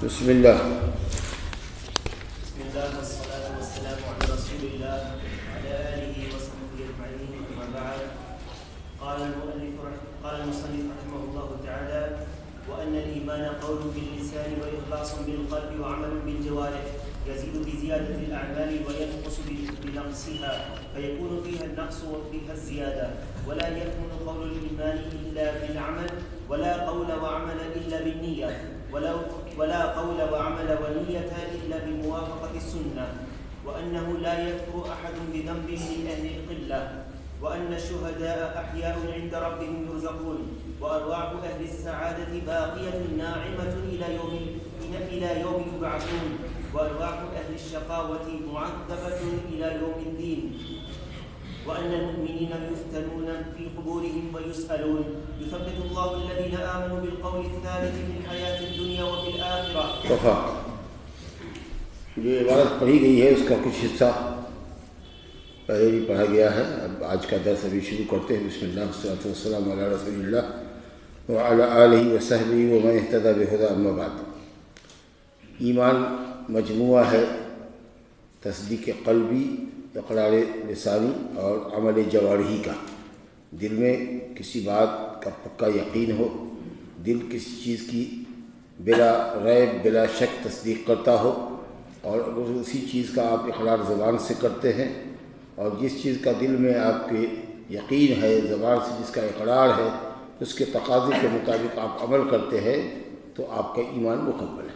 بسم اللہ. بسم الله والصلاة والسلام على رسول الله وعلى آله وصحبه أجمعين. أما بعد، قال المصنف رحمه الله تعالى: وأن الإيمان قول باللسان وإخلاص بالقلب وعمل بالجوارح، يزيد بزيادة الأعمال وينقص بنقصها، فيكون فيها النقص وفيها الزيادة، ولا يكمل قول الإيمان إلا بالعمل، ولا قول وعمل إلا بالنية، ولا قول وعمل ونية إلا بموافقة السنة، وأنه لا يكفر أحد بذنب من أهل القلة، وأن الشهداء أحياء عند ربهم يرزقون، وأرواح أهل السعادة باقية ناعمة إلى يوم يبعثون، وأرواح أهل الشقاوة معذبة إلى يوم الدين، وأن المؤمنين يفتنون في قبورهم ويسألون، يثبت الله الذين آمنوا بالقول الثابت في الحياة الدنيا وفي الآخرة. جو عبارت پڑھی گئی ہے اس کا کچھ حصہ پہلے بھی پڑھا گیا ہے. اب آج کا درس ابھی شروع کرتے ہیں. بسم اللہ والصلاۃ والسلام علی رسول اللہ وعلی آلہ وصحبہ ومن اہتدی بہدیہ. اما بعد، ایمان مجموعہ ہے تصدیق قلبی، اقرار لسانی اور عمل جوارحی کا. دل میں کسی بات کا پکا یقین ہو، دل کسی چیز کی بلا ریب بلا شک تصدیق کرتا ہو، اور اگر اسی چیز کا آپ اقرار زبان سے کرتے ہیں اور جس چیز کا دل میں آپ کے یقین ہے، زبان سے جس کا اقرار ہے، اس کے تقاضے کے مطابق آپ عمل کرتے ہیں تو آپ کا ایمان مکمل ہے.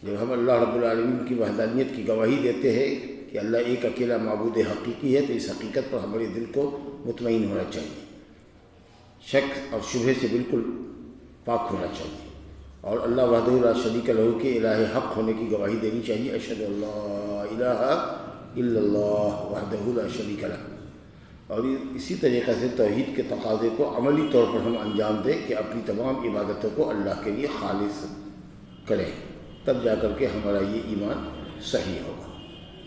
جب ہم اللہ رب العالمین کی وحدانیت کی گواہی دیتے ہیں کہ اللہ ایک اکیلا معبود حقیقی ہے، تو اس حقیقت پر ہمارے دل کو مطمئن ہونا چاہیے، شک اور شبہ سے بالکل پاک ہونا چاہیے، اور اللہ وحدہ لا شریک لہ کے الہ حق ہونے کی گواہی دینی چاہیے. اشہد ان لا الہ الا اللہ وحدہ لا شریک لہ. اور اسی طریقے سے توحید کے تقاضے کو عملی طور پر ہم انجام دیں کہ اپنی تمام عبادتوں کو اللہ کے لیے خالص کریں، تب جا کر کے ہمارا یہ ایمان صحیح ہوگا.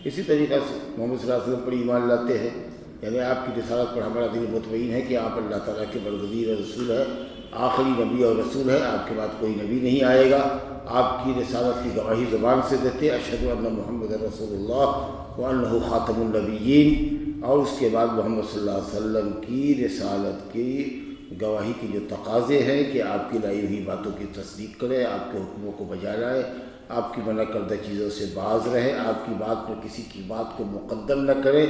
اسی طریقے سے محمد صلی اللہ علیہ وسلم پر ایمان لاتے ہیں، یعنی آپ کی رسالت پر ہمارا دل مطمئن ہے کہ آپ اللہ تعالیٰ کے برگزیدہ رسول ہے، آخری نبی اور رسول ہے، آپ کے بعد کوئی نبی نہیں آئے گا. آپ کی رسالت کی گواہی زبان سے دیتے، اشہد ان محمد رسول اللہ وانہ خاتم النبیین، اور اس کے بعد محمد صلی اللہ علیہ وسلم کی رسالت کی گواہی کے جو تقاضے ہیں کہ آپ کی لائی ہوئی باتوں کی تصدیق کریں، آپ کے حکموں کو بجا لائیں، آپ کی منع کردہ چیزوں سے باز رہیں، آپ کی بات پر کسی کی بات کو مقدم نہ کریں،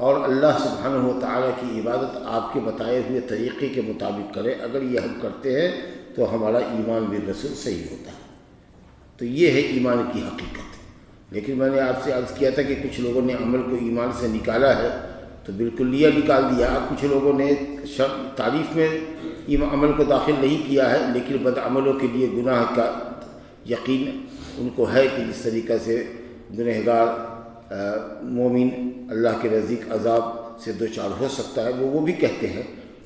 اور اللہ سبحانہ و تعالیٰ کی عبادت آپ کے بتائے ہوئے طریقے کے مطابق کریں. اگر یہ ہم کرتے ہیں تو ہمارا ایمان بالرسول صحیح ہوتا ہے. تو یہ ہے ایمان کی حقیقت. لیکن میں نے آپ سے عرض کیا تھا کہ کچھ لوگوں نے عمل کو ایمان سے نکالا ہے تو بالکلیہ نکال دیا. کچھ لوگوں نے تعریف میں عمل کو داخل نہیں کیا ہے، لیکن بد عملوں کے لیے گناہ کا یقین ان کو ہے کہ جس طریقہ سے گنہگار مومن اللہ کے نزدیک عذاب سے دوچار ہو سکتا ہے، وہ بھی کہتے ہیں.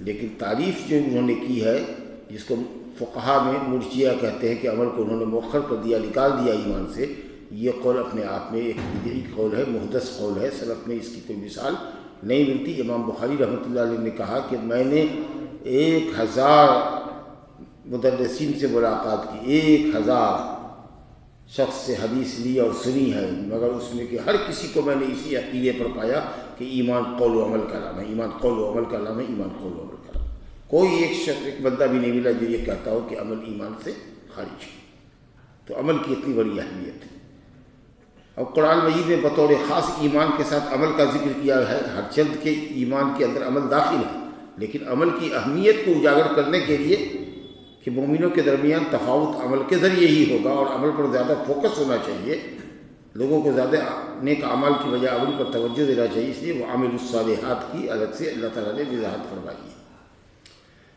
لیکن تعریف جو انہوں نے کی ہے، جس کو فقہا میں مرجئہ کہتے ہیں کہ عمل کو انہوں نے مؤخر کر دیا، نکال دیا ایمان سے، یہ قول اپنے آپ میں ایک بدعی قول ہے، محدث قول ہے. سلف میں اس کی کوئی مثال نہیں ملتی. امام بخاری رحمۃ اللہ علیہ نے کہا کہ میں نے 1000 مدرسین سے ملاقات کی، 1000 شخص سے حدیث لی اور سنی ہے، مگر اس میں کہ ہر کسی کو میں نے اسی عقیدے پر پایا کہ ایمان قول و عمل کا نام ہے، ایمان قول و عمل کا نام ہے، ایمان قول و عمل کا نام. کوئی ایک شخص، ایک بندہ بھی نہیں ملا جو یہ کہتا ہو کہ عمل ایمان سے خارج ہے. تو عمل کی اتنی بڑی اہمیت ہے. اب قرآن مجید میں بطور خاص ایمان کے ساتھ عمل کا ذکر کیا ہے. ہر چند کے ایمان کے اندر عمل داخل ہے، لیکن عمل کی اہمیت کو اجاگر کرنے کے لیے کہ مومنوں کے درمیان تفاوت عمل کے ذریعے ہی ہوگا، اور عمل پر زیادہ فوکس ہونا چاہیے، لوگوں کو زیادہ نیک اعمال کی بجائے عمل پر توجہ دینا چاہیے. اس لیے وہ عامل الصالحات کی الگ سے اللہ تعالیٰ نے وضاحت فرمائی ہے.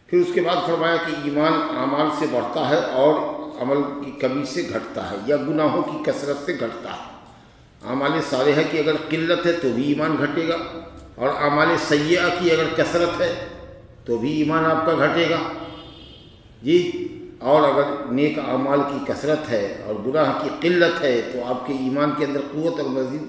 پھر اس کے بعد فرمایا کہ ایمان اعمال سے بڑھتا ہے اور عمل کی کمی سے گھٹتا ہے، یا گناہوں کی کثرت سے گھٹتا ہے. اعمال صالحہ کی اگر قلت ہے تو بھی ایمان گھٹے گا، اور اعمال سیئہ کی اگر کثرت ہے تو بھی ایمان آپ کا گھٹے گا جی. اور اگر نیک اعمال کی کثرت ہے اور گناہ کی قلت ہے تو آپ کے ایمان کے اندر قوت اور مزید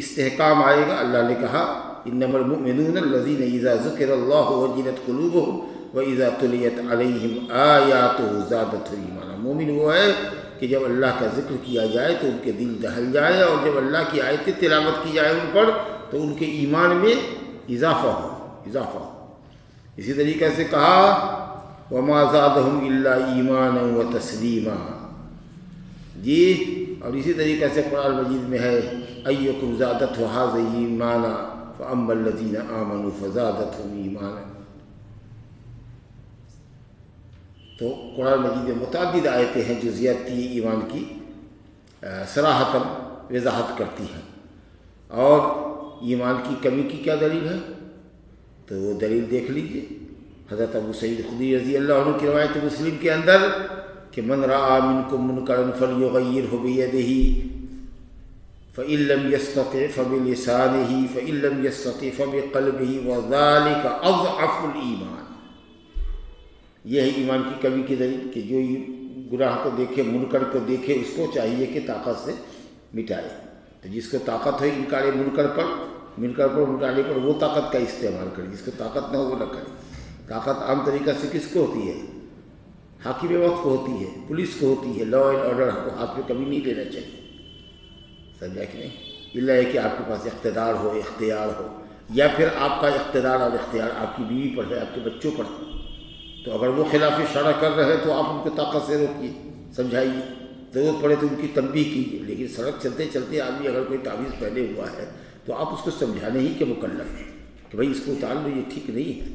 استحکام آئے گا. اللہ نے کہا انما المؤمنون الذین اذا ذکر اللہ وجلت قلوبهم وَإِذَا تُلِيَتْ عَلَيْهِمْ آيَاتُهُ زَادَتْهُمْ ایمانا. مومن وہ ہے کہ جب اللہ کا ذکر کیا جائے تو ان کے دل دہل جائے، اور جب اللہ کی آیتیں تلاوت کی جائے ان پر تو ان کے ایمان میں اضافہ ہو۔ اسی طریقے سے کہا وَمَا زَادَهُمْ إِلَّا إِيمَانًا وَتَسْلِيمًا، جی، اور اسی طریقے سے قرآن مجید میں ہے أَيُّكُمْ زَادَتْهُ هَٰذِهِ إِيمَانًا فَأَمَّا الَّذِينَ آمَنُوا فَزَادَتْهُمْ إِيمَانًا۔ تو قرآن مجید میں متعدد آیتیں ہیں جو زیادتی ایمان کی صراحتاً وضاحت کرتی ہیں، اور ایمان کی کمی کی کیا دلیل ہے تو وہ دلیل دیکھ لیجئے۔ حضرت ابو سعید خدری رضی اللہ عنہ کی روایت مسلم کے اندر کہ من رأى منکم منکرا فلیغیرہ بیدہ فإن لم يستطع فبلسانہ فإن لم يستطع فبقلبہ وذلک اضعف الایمان۔ یہ ہے ایمان کی کمی کی دلیل کہ جو گناہ کو دیکھے، منکر کو دیکھے، اس کو چاہیے کہ طاقت سے مٹائے۔ تو جس کو طاقت ہو انکار منکر پر مٹانے پر وہ طاقت کا استعمال کرے، جس کو طاقت نہ ہو وہ نہ کرے۔ طاقت عام طریقہ سے کس کو ہوتی ہے؟ حاکم وقت کو ہوتی ہے، پولیس کو ہوتی ہے، لا اینڈ آرڈر کو ہاتھ میں کبھی نہیں لینا چاہیے، سمجھا کہ نہیں؟ اللہ ہے کہ آپ کے پاس اقتدار ہو، اختیار ہو، یا پھر آپ کا اقتدار اور اختیار آپ کی بیوی پر ہے، آپ کے بچوں پر ہے، تو اگر وہ خلاف شرع کر رہے ہیں تو آپ ان کو طاقت سے روکیے، سمجھائیے، ضرورت پڑے تو ان کی تنبیہ کیجیے۔ لیکن سڑک چلتے چلتے آدمی اگر کوئی تعویذ پہنے ہوا ہے تو آپ اس کو سمجھانے ہی کے مکلف ہیں کہ بھائی اس کو اتار لو، یہ ٹھیک نہیں ہے،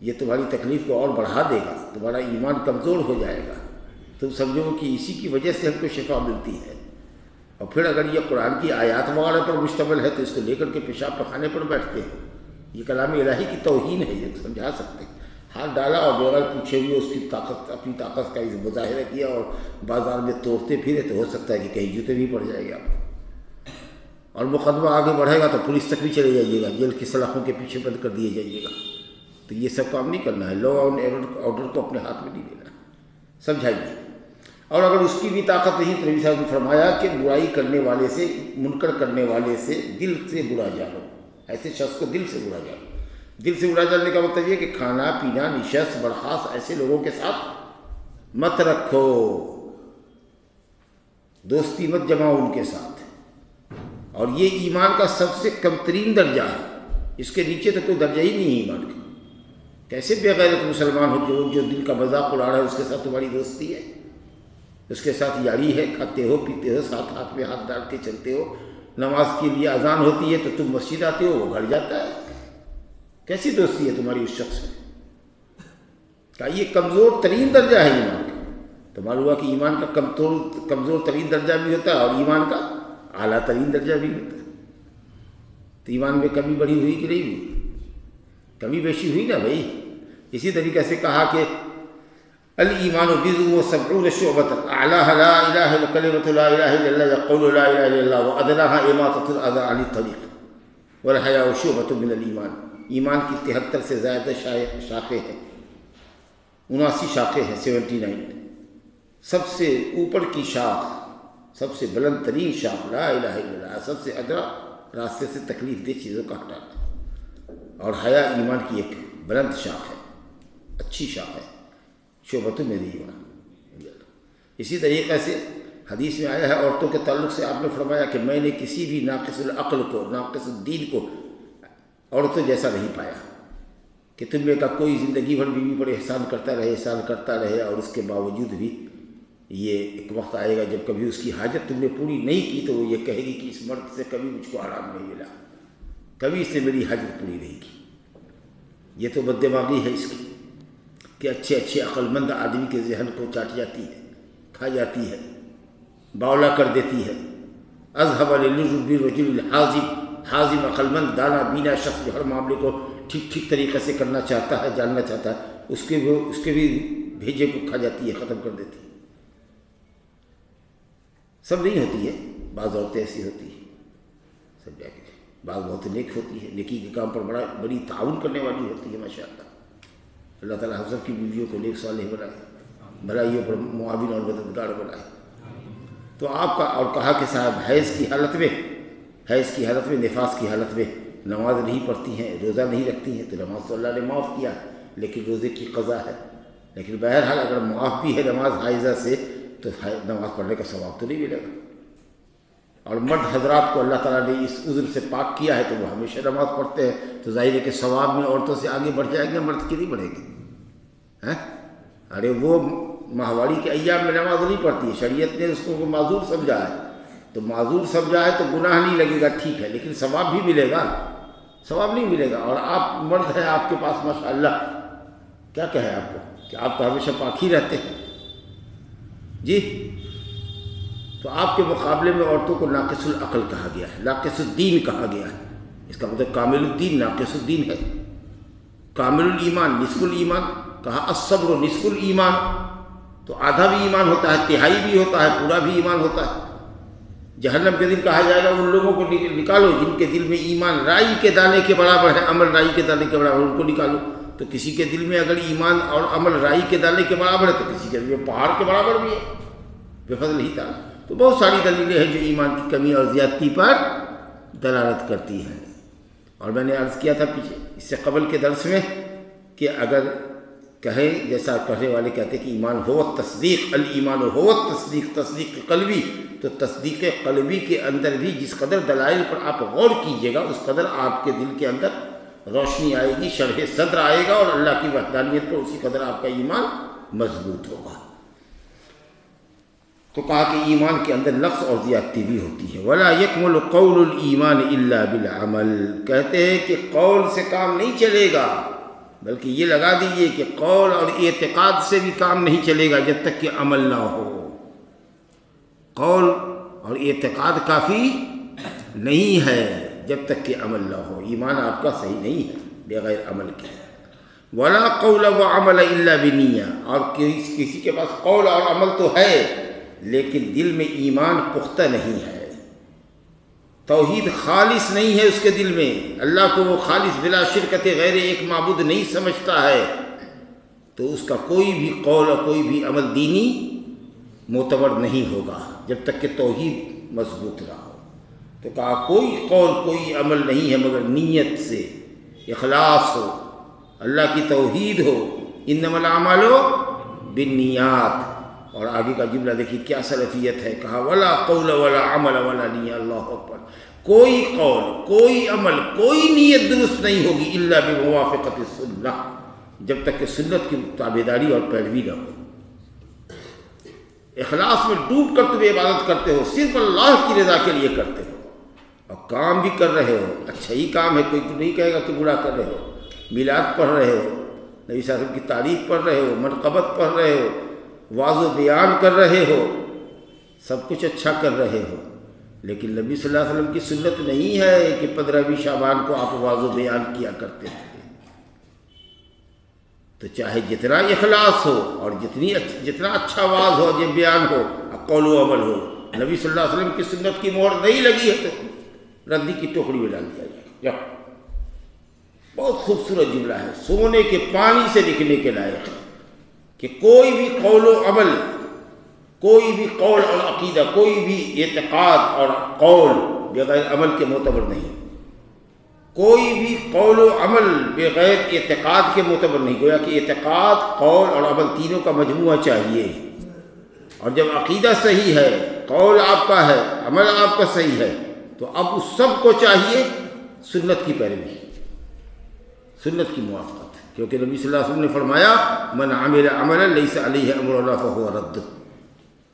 یہ تمہاری تکلیف کو اور بڑھا دے گا، تمہارا ایمان کمزور ہو جائے گا، تم سمجھو کہ اسی کی وجہ سے ہم کو شفا ملتی ہے۔ اور پھر اگر یہ قرآن کی آیات وغیرہ پر مشتمل ہے تو اس کو لے کر کے پیشاب پخانے پر بیٹھتے ہیں، یہ کلام الہی کی توہین ہے، یہ سمجھا سکتے ہیں۔ ہاتھ ڈالا اور بغیر پوچھے ہوئے اس کی طاقت، اپنی طاقت کا مظاہرہ کیا اور بازار میں توڑتے پھرے تو ہو سکتا ہے کہ کہیں جوتے بھی پڑ جائے گا آپ کو، اور مقدمہ آگے بڑھے گا تو پولیس تک بھی چلے جائیے گا، جیل کی سلاخوں کے پیچھے بند کر دیے جائیے گا۔ تو یہ سب کام نہیں کرنا ہے، لا اینڈ آرڈر کو اپنے ہاتھ میں نہیں لینا، سمجھائیے۔ اور اگر اس کی بھی طاقت نہیں تو نبی صاحب نے فرمایا کہ برائی کرنے والے سے، منکر کرنے والے سے دل سے برا جانو، ایسے شخص کو دل سے برا جانو۔ دل سے برا جاننے کا مطلب یہ کہ کھانا پینا، نشست برخاست ایسے لوگوں کے ساتھ مت رکھو، دوستی مت جماؤ ان کے ساتھ، اور یہ ایمان کا سب سے کم ترین درجہ ہے، اس کے نیچے تو کوئی درجہ ہی نہیں ہے ایمان کا۔ کیسے بے غیرت مسلمان ہو جو دل کا مذاق اڑا رہا ہے اس کے ساتھ تمہاری دوستی ہے، اس کے ساتھ یاری ہے، کھاتے ہو پیتے ہو، ساتھ ہاتھ میں ہاتھ ڈال کے چلتے ہو، نماز کے لیے اذان ہوتی ہے تو تم مسجد آتے ہو، وہ گھر جاتا ہے، کیسی دوستی ہے تمہاری اس شخص سے؟ کہ یہ کمزور ترین درجہ ہے ایمان کا۔ تو معلوم ہوا کہ ایمان کا کمزور ترین درجہ بھی ہوتا ہے اور ایمان کا اعلیٰ ترین درجہ بھی ہوتا ہے۔ تو ایمان میں کمی بڑی ہوئی کہ نہیں ہوئی؟ کمی بیشی ہوئی نا بھائی۔ اسی طریقے سے کہا کہ الایمان بضع وسبعون شعبۃ اعلاها لا الہ الا کلمۃ لا الہ الا اللہ یقول لا الہ الا اللہ وادناها اماطۃ الاذى عن الطریق والحیاء شعبۃ من الایمان۔ ایمان کی 73 سے زائد شاخیں ہیں، 79 شاخیں ہیں، 79۔ سب سے اوپر کی شاخ، سب سے بلند ترین شاخ لا الہ الا اللہ، سب سے ادنا راستے سے تکلیف دہ چیزوں کا ہٹانا، اور حیا ایمان کی ایک بلند شاخ ہے، اچھی شاخ ہے، شعبۃ من ایمان۔ اسی طریقے سے حدیث میں آیا ہے عورتوں کے تعلق سے آپ نے فرمایا کہ میں نے کسی بھی ناقص العقل کو، ناقص الدین کو عورتوں جیسا نہیں پایا، کہ تم میں کا کوئی زندگی بھر بیوی پر احسان کرتا رہے اور اس کے باوجود بھی یہ ایک وقت آئے گا جب کبھی اس کی حاجت تم نے پوری نہیں کی تو وہ یہ کہے گی کہ اس مرد سے کبھی مجھ کو آرام نہیں ملا، کبھی اس نے میری حاجت پوری نہیں کی۔ یہ تو بد دماغی ہے اس کی کہ اچھے عقل مند آدمی کے ذہن کو چاٹ جاتی ہے، کھا جاتی ہے، باولا کر دیتی ہے۔ اذهب للرجل بالرجل الحازم، حازم عقل مند دانا بینا شخص جو ہر معاملے کو ٹھیک طریقے سے کرنا چاہتا ہے، جاننا چاہتا ہے، اس کے بھی بھیجے کو کھا جاتی ہے، ختم کر دیتی ہے۔ سب نہیں ہوتی ہے، بعض عورتیں ایسی ہوتی ہیں، سمجھا کہ بعض بہت نیک ہوتی ہے، نیکی کے کام پر بڑی تعاون کرنے والی ہوتی ہے، ماشاءاللہ۔ اللہ تعالیٰ ہم سب کی بیویوں کو نیک صالح بنائے، بھلائیوں پر معاون اور مددگار بنائے۔ تو آپ کا اور کہا کہ صاحب حیض کی حالت میں نفاس کی حالت میں نماز نہیں پڑھتی ہیں، روزہ نہیں رکھتی ہیں، تو نماز تو اللہ نے معاف کیا ہے لیکن روزے کی قضا ہے۔ لیکن بہرحال اگر معاف بھی ہے نماز حائضہ سے تو نماز پڑھنے کا ثواب تو نہیں ملے گا. اور مرد حضرات کو اللہ تعالیٰ نے اس عذر سے پاک کیا ہے تو وہ ہمیشہ نماز پڑھتے ہیں، تو ظاہر ہے کہ ثواب میں عورتوں سے آگے بڑھ جائیں گے، مرد کی نہیں بڑھیں گے. ارے وہ ماہواری کے ایام میں نماز نہیں پڑھتی ہے، شریعت نے اس کو معذور سمجھا ہے، تو معذور سمجھا ہے تو گناہ نہیں لگے گا، ٹھیک ہے، لیکن ثواب بھی ملے گا، ثواب نہیں ملے گا. اور آپ مرد ہیں، آپ کے پاس ماشاءاللہ کیا کہے آپ کو کہ آپ تو ہمیشہ پاک ہی رہتے ہیں جی، تو آپ کے مقابلے میں عورتوں کو ناقص العقل کہا گیا ہے، ناقص الدین کہا گیا ہے. اس کا مطلب کامل الدین ناقص الدین ہے. کامل الایمان نصف الایمان، کہا الصبر نصف الایمان، تو آدھا بھی ایمان ہوتا ہے، تہائی بھی ہوتا ہے، پورا بھی ایمان ہوتا ہے. جہنم کے دن کہا جائے گا ان لوگوں کو نکالو جن کے دل میں ایمان رائی کے دانے کے برابر ہے، عمل رائی کے دانے کے برابر، ان کو نکالو. تو کسی کے دل میں اگر ایمان اور عمل رائی کے دانے کے برابر ہے تو کسی کے دل میں پہاڑ کے برابر بھی ہے بفضل ہی تعالیٰ. تو بہت ساری دلیلیں ہیں جو ایمان کی کمی اور زیادتی پر دلالت کرتی ہیں. اور میں نے عرض کیا تھا پیچھے اس سے قبل کے درس میں کہ اگر کہیں جیسا کہنے والے کہتے ہیں کہ ایمان ہو تصدیق، الایمان ہو تصدیق، تصدیق قلبی، تو تصدیق قلبی کے اندر بھی جس قدر دلائل پر آپ غور کیجئے گا اس قدر آپ کے دل کے اندر روشنی آئے گی، شرح صدر آئے گا، اور اللہ کی وحدانیت پر اسی قدر آپ کا ایمان مضبوط ہوگا. تو کہا کہ ایمان کے اندر نقص اور زیادتی بھی ہوتی ہے. ولا یکمل قول الایمان الا بالعمل، کہتے ہیں کہ قول سے کام نہیں چلے گا، بلکہ یہ لگا دیجئے کہ قول اور اعتقاد سے بھی کام نہیں چلے گا جب تک کہ عمل نہ ہو. قول اور اعتقاد کافی نہیں ہے جب تک کہ عمل نہ ہو. ایمان آپ کا صحیح نہیں ہے بغیر عمل کے. ولا قول وعمل الا بنیہ، اور کسی کے پاس قول اور عمل تو ہے لیکن دل میں ایمان پختہ نہیں ہے، توحید خالص نہیں ہے اس کے دل میں، اللہ کو وہ خالص بلا شرکت غیر ایک معبود نہیں سمجھتا ہے، تو اس کا کوئی بھی قول اور کوئی بھی عمل دینی معتبر نہیں ہوگا جب تک کہ توحید مضبوط نہ ہو. تو کہا کوئی قول کوئی عمل نہیں ہے مگر نیت سے، اخلاص ہو، اللہ کی توحید ہو. انما الاعمال بالنیات. اور آگے کا جملہ دیکھیے کیا سلفیت ہے، کہا ولا قول ولا عمل ولا نیہ. اللہ اکبر. کوئی قول کوئی عمل کوئی نیت درست نہیں ہوگی الا بموافقت السنہ، جب تک کہ سنت کی تابعداری اور پیروی نہ ہو. اخلاص میں ڈوب کر تم عبادت کرتے ہو، صرف اللہ کی رضا کے لیے کرتے ہو، اور کام بھی کر رہے ہو، اچھا ہی کام ہے، کوئی تو نہیں کہے گا کہ برا کر رہے ہو. میلاد پڑھ رہے ہو، نبی صلی اللہ علیہ وسلم کی تعریف پڑھ رہے ہو، منقبت پڑھ رہے ہو، واعظ و بیان کر رہے ہو، سب کچھ اچھا کر رہے ہو، لیکن نبی صلی اللہ علیہ وسلم کی سنت نہیں ہے کہ 15ویں شعبان کو آپ واعظ و بیان کیا کرتے تھے. تو چاہے جتنا اخلاص ہو اور جتنا اچھا واعظ ہو، جب بیان ہو، قول و عمل ہو، نبی صلی اللہ علیہ وسلم کی سنت کی مہر نہیں لگی ہے تو ردی کی ٹوکری میں ڈال دیا جائے گا. بہت خوبصورت جملہ ہے، سونے کے پانی سے لکھنے کے لائق ہے کہ کوئی بھی قول و عمل، کوئی بھی قول اور عقیدہ، کوئی بھی اعتقاد اور قول بغیر عمل کے معتبر نہیں. کوئی بھی قول و عمل بغیر اعتقاد کے معتبر نہیں. گویا کہ اعتقاد، قول اور عمل تینوں کا مجموعہ چاہیے. اور جب عقیدہ صحیح ہے، قول آپ کا ہے، عمل آپ کا صحیح ہے، تو اب اس سب کو چاہیے سنت کی پیروی، سنت کی موافقت. کیونکہ نبی صلی اللہ علیہ وسلم نے فرمایا من عمل عملا لیس علیہ امرنا فہو رد.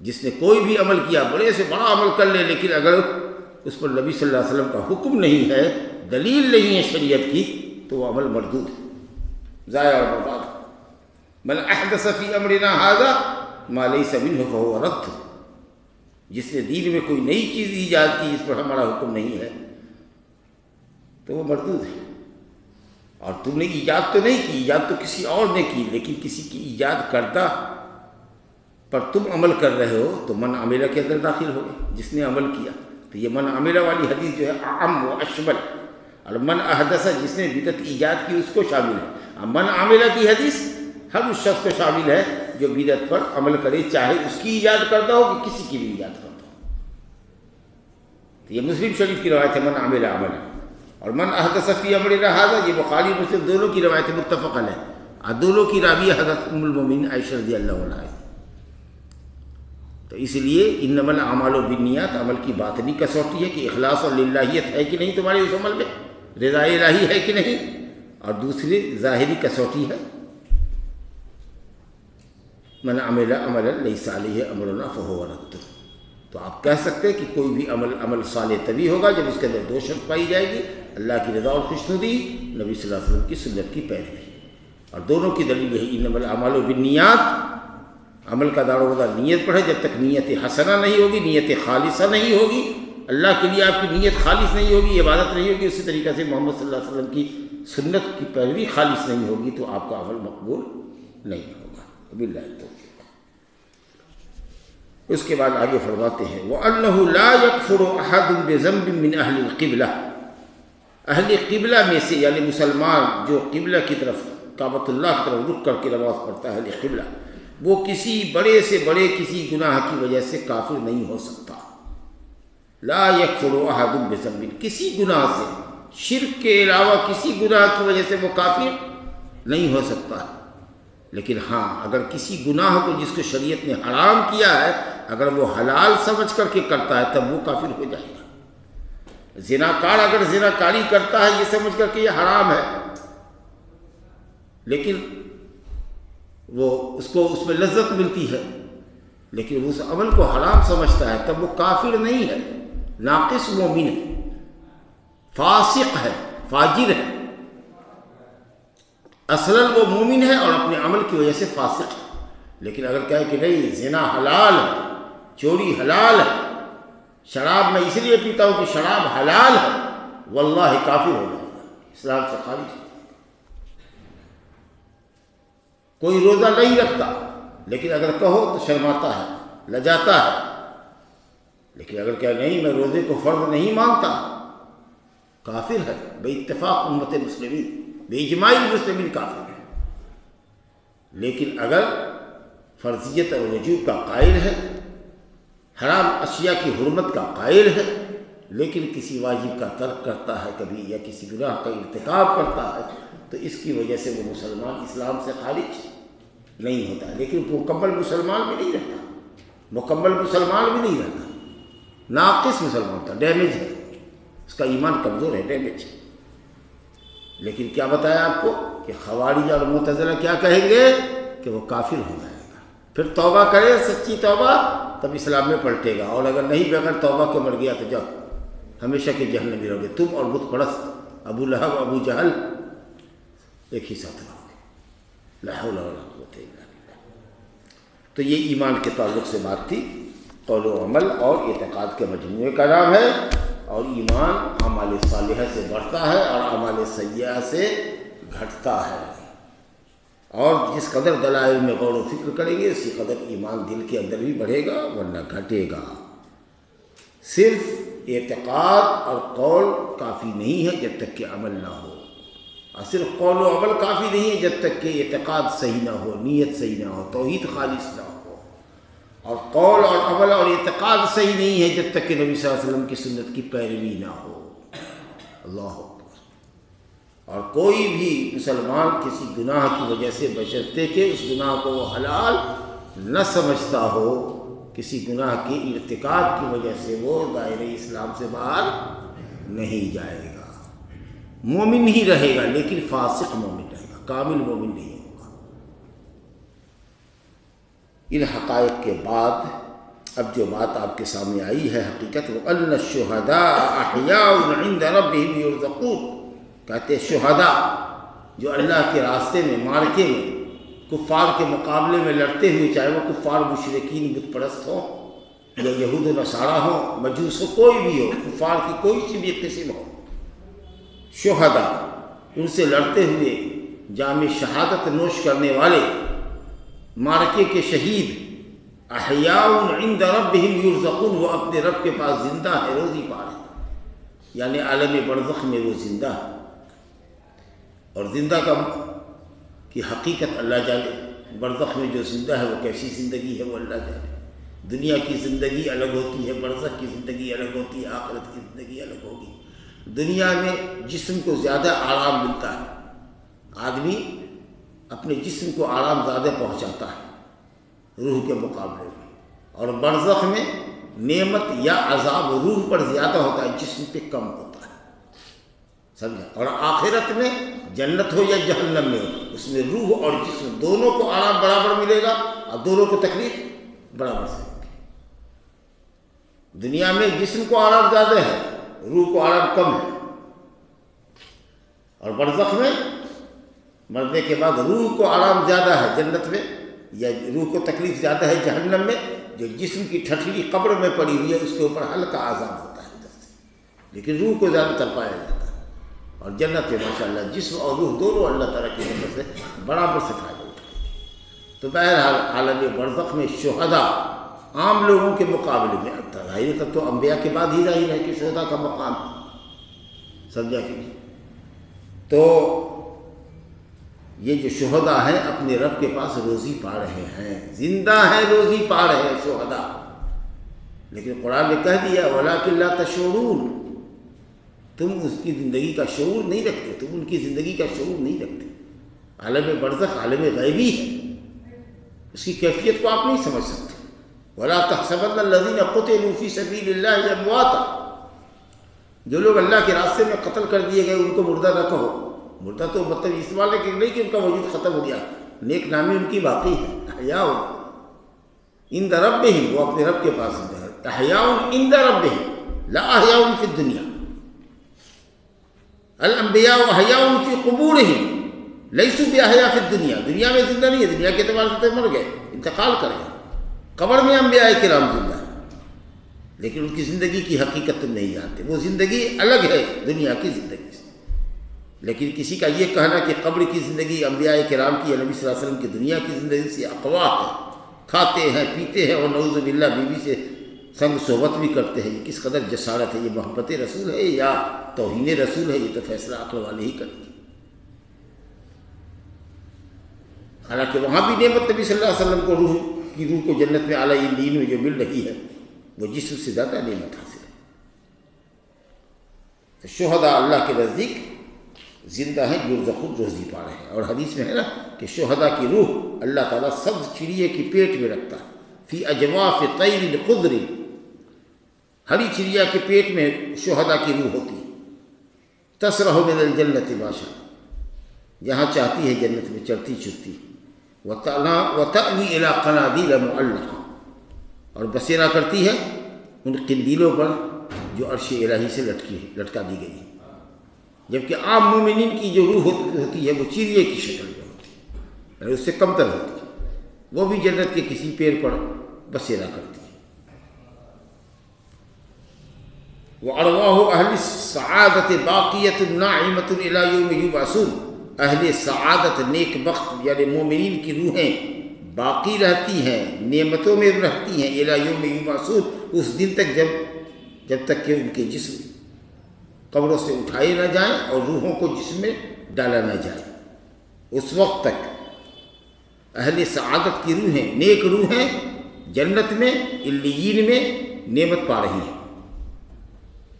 جس نے کوئی بھی عمل کیا، بڑے سے بڑا عمل کر لے، لیکن اگر اس پر نبی صلی اللہ علیہ وسلم کا حکم نہیں ہے، دلیل نہیں ہے شریعت کی، تو وہ عمل مردود ہے، ضائع اور برباد. من احدث فی امرنا ھذا ما لیس منہ فہو رد. جس نے دین میں کوئی نئی چیز ایجاد کی جس پر ہمارا حکم نہیں ہے تو وہ مردود ہے. اور تم نے ایجاد تو نہیں کی، ایجاد تو کسی اور نے کی، لیکن کسی کی ایجاد کردہ پر تم عمل کر رہے ہو تو من عملہ کے اندر داخل ہو گئے، جس نے عمل کیا. تو یہ من عملہ والی حدیث جو ہے اعم و اشمل، اور من احدث جس نے بدعت ایجاد کی اس کو شامل ہے. من عملہ کی حدیث ہر اس شخص کو شامل ہے جو بدعت پر عمل کرے، چاہے اس کی ایجاد کرتا ہو کہ کسی کی بھی ایجاد کرتا ہو. تو یہ مسلم شریف کی روایت ہے من عمل عملا. اور من احدث فی امرنا ھذا یہ بخاری مسلم دونوں کی روایت متفق علیہ، اور دونوں کی راویہ حضرت ام المومنین عائشہ رضی اللہ عنہا ہے. تو اس لیے انما الاعمال بالنیات عمل کی باطنی کسوٹی ہے کہ اخلاص اور للہیت ہے کہ نہیں تمہارے اس عمل میں، رضا الہی ہے کہ نہیں، اور دوسری ظاہری کسوٹی ہے من عمل عملا لیس علیہ امرنا فہو رد. تو آپ کہہ سکتے ہیں کہ کوئی بھی عمل صالح تبھی ہوگا جب اس کے اندر دو شرط پائی جائے گی، اللہ کی رضا اور خوشنودی، نبی صلی اللہ علیہ وسلم کی سنت کی پیروی. اور دونوں کی دلیل یہی انما الاعمال بالنیات، عمل کا دار و مدار نیت پر ہے. جب تک نیت حسنہ نہیں ہوگی، نیت خالصہ نہیں ہوگی، اللہ کے لیے آپ کی نیت خالص نہیں ہوگی، عبادت نہیں ہوگی، اسی طریقے سے محمد صلی اللہ علیہ وسلم کی سنت کی پیروی خالص نہیں ہوگی تو آپ کا عمل مقبول نہیں ہوگا. باللہ التوفیق. اس کے بعد آگے فرماتے ہیں وَأَنَّهُ لَا يَكْفُرُ أَحَدٌ بِذَنْبٍ مِّنْ أَهْلِ الْقِبْلَةِ، اہل قبلہ میں سے یعنی مسلمان جو قبلہ کی طرف کعبۃ اللہ کی طرف رخ کر کے نماز پڑھتا ہے، اہل قبلہ، وہ کسی بڑے سے بڑے کسی گناہ کی وجہ سے کافر نہیں ہو سکتا. لا يَكْفُرُ أَحَدٌ بِذَنْبٍ، کسی گناہ سے، شرک کے علاوہ کسی گناہ کی وجہ سے وہ کافر نہیں ہو سکتا. لیکن ہاں اگر کسی گناہ کو جس کو شریعت نے حرام کیا ہے اگر وہ حلال سمجھ کر کے کرتا ہے تب وہ کافر ہو جائے گا. زناکار اگر زناکاری کرتا ہے یہ سمجھ کر کے یہ حرام ہے، لیکن وہ اس میں لذت ملتی ہے، لیکن وہ اس عمل کو حرام سمجھتا ہے تب وہ کافر نہیں ہے، ناقص مومن ہے، فاسق ہے، فاجر ہے. اصلاً وہ مومن ہے اور اپنے عمل کی وجہ سے فاسق ہے. لیکن اگر کہے کہ نہیں زنا حلال ہے، چوری حلال ہے، شراب میں اس لیے پیتا ہوں کہ شراب حلال ہے، واللہ کافر ہو جائے گا، اسلام سے خارج. کوئی روزہ نہیں رکھتا لیکن اگر کہو تو شرماتا ہے، لجاتا ہے. لیکن اگر کہ نہیں میں روزے کو فرض نہیں مانتا، کافر ہے بے اتفاق امت مسلمین، بے اجماع المسلمین کافر ہے. لیکن اگر فرضیت اور وجوب کا قائل ہے، حرام اشیاء کی حرمت کا قائل ہے، لیکن کسی واجب کا ترک کرتا ہے کبھی یا کسی گناہ کا ارتکاب کرتا ہے تو اس کی وجہ سے وہ مسلمان اسلام سے خارج نہیں ہوتا. لیکن مکمل مسلمان بھی نہیں رہتا، مکمل مسلمان بھی نہیں رہتا، ناقص مسلمان ہوتا، ڈیمیج ہے، اس کا ایمان کمزور ہے، ڈیمیج ہے. لیکن کیا بتایا آپ کو کہ خوارج اور معتزلہ کیا کہیں گے کہ وہ کافر ہو جائے گا، پھر توبہ کرے سچی توبہ تب اسلام میں پلٹے گا، اور اگر نہیں بغیر توبہ کے مر گیا تو جاؤ ہمیشہ کے جہنم میں رہو گے، تم اور بت پرست ابو لہب ابو جہل ایک ہی ساتھ رہو گے. لا حول ولا قوت الا باللہ. تو یہ ایمان کے تعلق سے بات تھی، قول و عمل اور اعتقاد کے مجموعے کا نام ہے. اور ایمان اعمال صالحہ سے بڑھتا ہے اور اعمال سیئہ سے گھٹتا ہے. اور جس قدر دلائل میں غور و فکر کریں گے اسی قدر ایمان دل کے اندر بھی بڑھے گا ورنہ گھٹے گا. صرف اعتقاد اور قول کافی نہیں ہے جب تک کہ عمل نہ ہو، اور صرف قول و عمل کافی نہیں ہے جب تک کہ اعتقاد صحیح نہ ہو، نیت صحیح نہ ہو، توحید خالص نہ ہو. اور قول اور عمل اور اعتقاد صحیح نہیں ہے جب تک کہ نبی صلی اللہ علیہ وسلم کی سنت کی پیروی نہ ہو. اللہ اکبر. اور کوئی بھی مسلمان کسی گناہ کی وجہ سے بشرطے کہ اس گناہ کو وہ حلال نہ سمجھتا ہو، کسی گناہ کے ارتکاب کی وجہ سے وہ دائرہ اسلام سے باہر نہیں جائے گا. مومن ہی رہے گا لیکن فاسق مومن رہے گا، کامل مومن نہیں ہوگا. ان حقائق کے بعد اب جو بات آپ کے سامنے آئی ہے حقیقت، وَأَنَّ الشُّهَدَاءَ أَحْيَاءٌ عِنْدَ رَبِّهِمْ يُرْزَقُونَ، کہتے ہیں شہداء جو اللہ کے راستے میں معرکے میں کفار کے مقابلے میں لڑتے ہوئے، چاہے وہ کفار مشرکین بت پرست ہوں یا یہود و نصارہ ہوں، مجوس ہو، کوئی بھی ہو، کفار کی کوئی سی بھی قسم ہو، شہداء ان سے لڑتے ہوئے جام شہادت نوش کرنے والے معرکے کے شہید، احیاء عند ربہم یرزقون، وہ اپنے رب کے پاس زندہ ہے، روزی پا رہے ہیں، یعنی عالم برزخ میں وہ زندہ ہے. اور زندہ کی حقیقت اللہ جانے، برزخ میں جو زندہ ہے وہ کیسی زندگی ہے وہ اللہ جانے. دنیا کی زندگی الگ ہوتی ہے، برزخ کی زندگی الگ ہوتی ہے، آخرت کی زندگی الگ ہوگی. دنیا میں جسم کو زیادہ آرام ملتا ہے، آدمی اپنے جسم کو آرام زیادہ پہنچاتا ہے روح کے مقابلے میں. اور برزخ میں نعمت یا عذاب روح پر زیادہ ہوتا ہے، جسم پہ کم ہوتا ہے، سمجھا؟ اور آخرت میں جنت ہو یا جہنم میں ہو، اس میں روح اور جسم دونوں کو آرام برابر ملے گا اور دونوں کو تکلیف برابر سے ہوگی۔ دنیا میں جسم کو آرام زیادہ ہے، روح کو آرام کم ہے، اور برزخ میں مرنے کے بعد روح کو آرام زیادہ ہے جنت میں، یا روح کو تکلیف زیادہ ہے جہنم میں۔ جو جسم کی ٹھٹھری قبر میں پڑی ہوئی ہے اس کے اوپر ہلکا عذاب ہوتا ہے ادھر سے، لیکن روح کو زیادہ تر پایا جاتا ہے۔ اور جنت میں ماشاءاللہ جسم اور روح دونوں اللہ تعالیٰ کی نعمت سے برابر سے فائدہ اٹھائے گی۔ تو بہرحال عالم برزخ میں شہداء عام لوگوں کے مقابلے میں ظاہر تب تو انبیاء کے بعد ہی ظاہر ہے کہ شہداء کا مقام، سمجھا کہ نہیں؟ تو یہ جو شہداء ہیں اپنے رب کے پاس روزی پا رہے ہیں، زندہ ہیں، روزی پا رہے ہیں شہداء، لیکن قرآن نے کہہ دیا وَلَٰكِن لَا تَشْعُرُونَ، تم اس کی زندگی کا شعور نہیں رکھتے، تم ان کی زندگی کا شعور نہیں رکھتے۔ عالم برزخ عالم غیبی ہے، اس کی کیفیت کو آپ نہیں سمجھ سکتے۔ وَلَا تَحْسَبَنَّ الَّذِينَ قُتِلُوا فِي سَبِيلِ اللَّهِ أَمْوَاتًا، جو لوگ اللہ کے راستے میں قتل کر دیے گئے ان کو مردہ نہ کہو۔ مردہ تو مطلب اس والے کہ نہیں کہ ان کا وجود ختم ہو گیا، نیک نامی ان کی باقی ہے، احیاء عند ربہم، وہ اپنے رب کے پاس زندہ ہے، احیاء عند ربہم لا احیاء فی الدنیا، الانبیاء احیاء فی قبورہم لیسوا باحیاء فی الدنیا، دنیا میں زندہ نہیں ہے، دنیا کے اعتبار سے مر گئے، انتقال کر گئے۔ قبر میں انبیاء کرام زندہ ہیں، لیکن ان کی زندگی کی حقیقت تم نہیں جانتے، وہ زندگی الگ ہے دنیا کی زندگی سے۔ لیکن کسی کا یہ کہنا کہ قبر کی زندگی انبیاء کرام کی یا نبی صلی اللہ علیہ وسلم کی دنیا کی زندگی سے اقوا ہے، کھاتے ہیں پیتے ہیں اور نعوذ باللہ بیوی سے سنگ صحبت بھی کرتے ہیں، یہ کس قدر جسارت ہے، یہ محبت رسول ہے یا توہین رسول ہے؟ یہ تو فیصلہ عقل والے ہی کریں گے۔ حالانکہ وہاں بھی نعمت نبی صلی اللہ علیہ وسلم کو روح کو جنت میں اعلیٰ علین میں جو مل رہی ہے وہ جسم سے زیادہ نعمت حاصل ہے۔ تو شہداء اللہ کے نزدیک زندہ ہیں، یرزقون، روزی پا رہے ہیں۔ اور حدیث میں ہے نا کہ شہداء کی روح اللہ تعالیٰ سبز چڑیے کی پیٹ میں رکھتا ہے، فی اجواف طیر خضر، ہری چڑیا کے پیٹ میں شہداء کی روح ہوتی ہے، تسرح من الجنت ما شاء، جہاں چاہتی ہے جنت میں چڑھتی چھپتی، وتأوی الی قنادیل معلقہ، اور بسیرا کرتی ہے ان قندیلوں پر جو عرش الہی سے لٹکا دی گئی ہے۔ جبکہ عام مومنین کی جو روح ہوتی ہے وہ چڑیے کی شکل میں ہوتی ہے، یعنی اس سے کمتر ہوتی ہے، وہ بھی جنت کے کسی پیڑ پر بسیرا کرتی ہے۔ وَأَرْوَاحُ أَهْلِ السَّعَادَةِ بَاقِيَةٌ نَاعِمَةٌ إِلَى يَوْمِ يُبْعَثُونَ، اہل سعادت نیک بخت یعنی مومنین کی روحیں باقی رہتی ہیں، نعمتوں میں رہتی ہیں، الی یوم یبعثون، اس دن تک جب تک کہ ان کے جسم قبروں سے اٹھائے نہ جائیں اور روحوں کو جسم میں ڈالا نہ جائے، اس وقت تک اہل سعادت کی روحیں، نیک روحیں جنت میں علیین میں نعمت پا رہی ہیں۔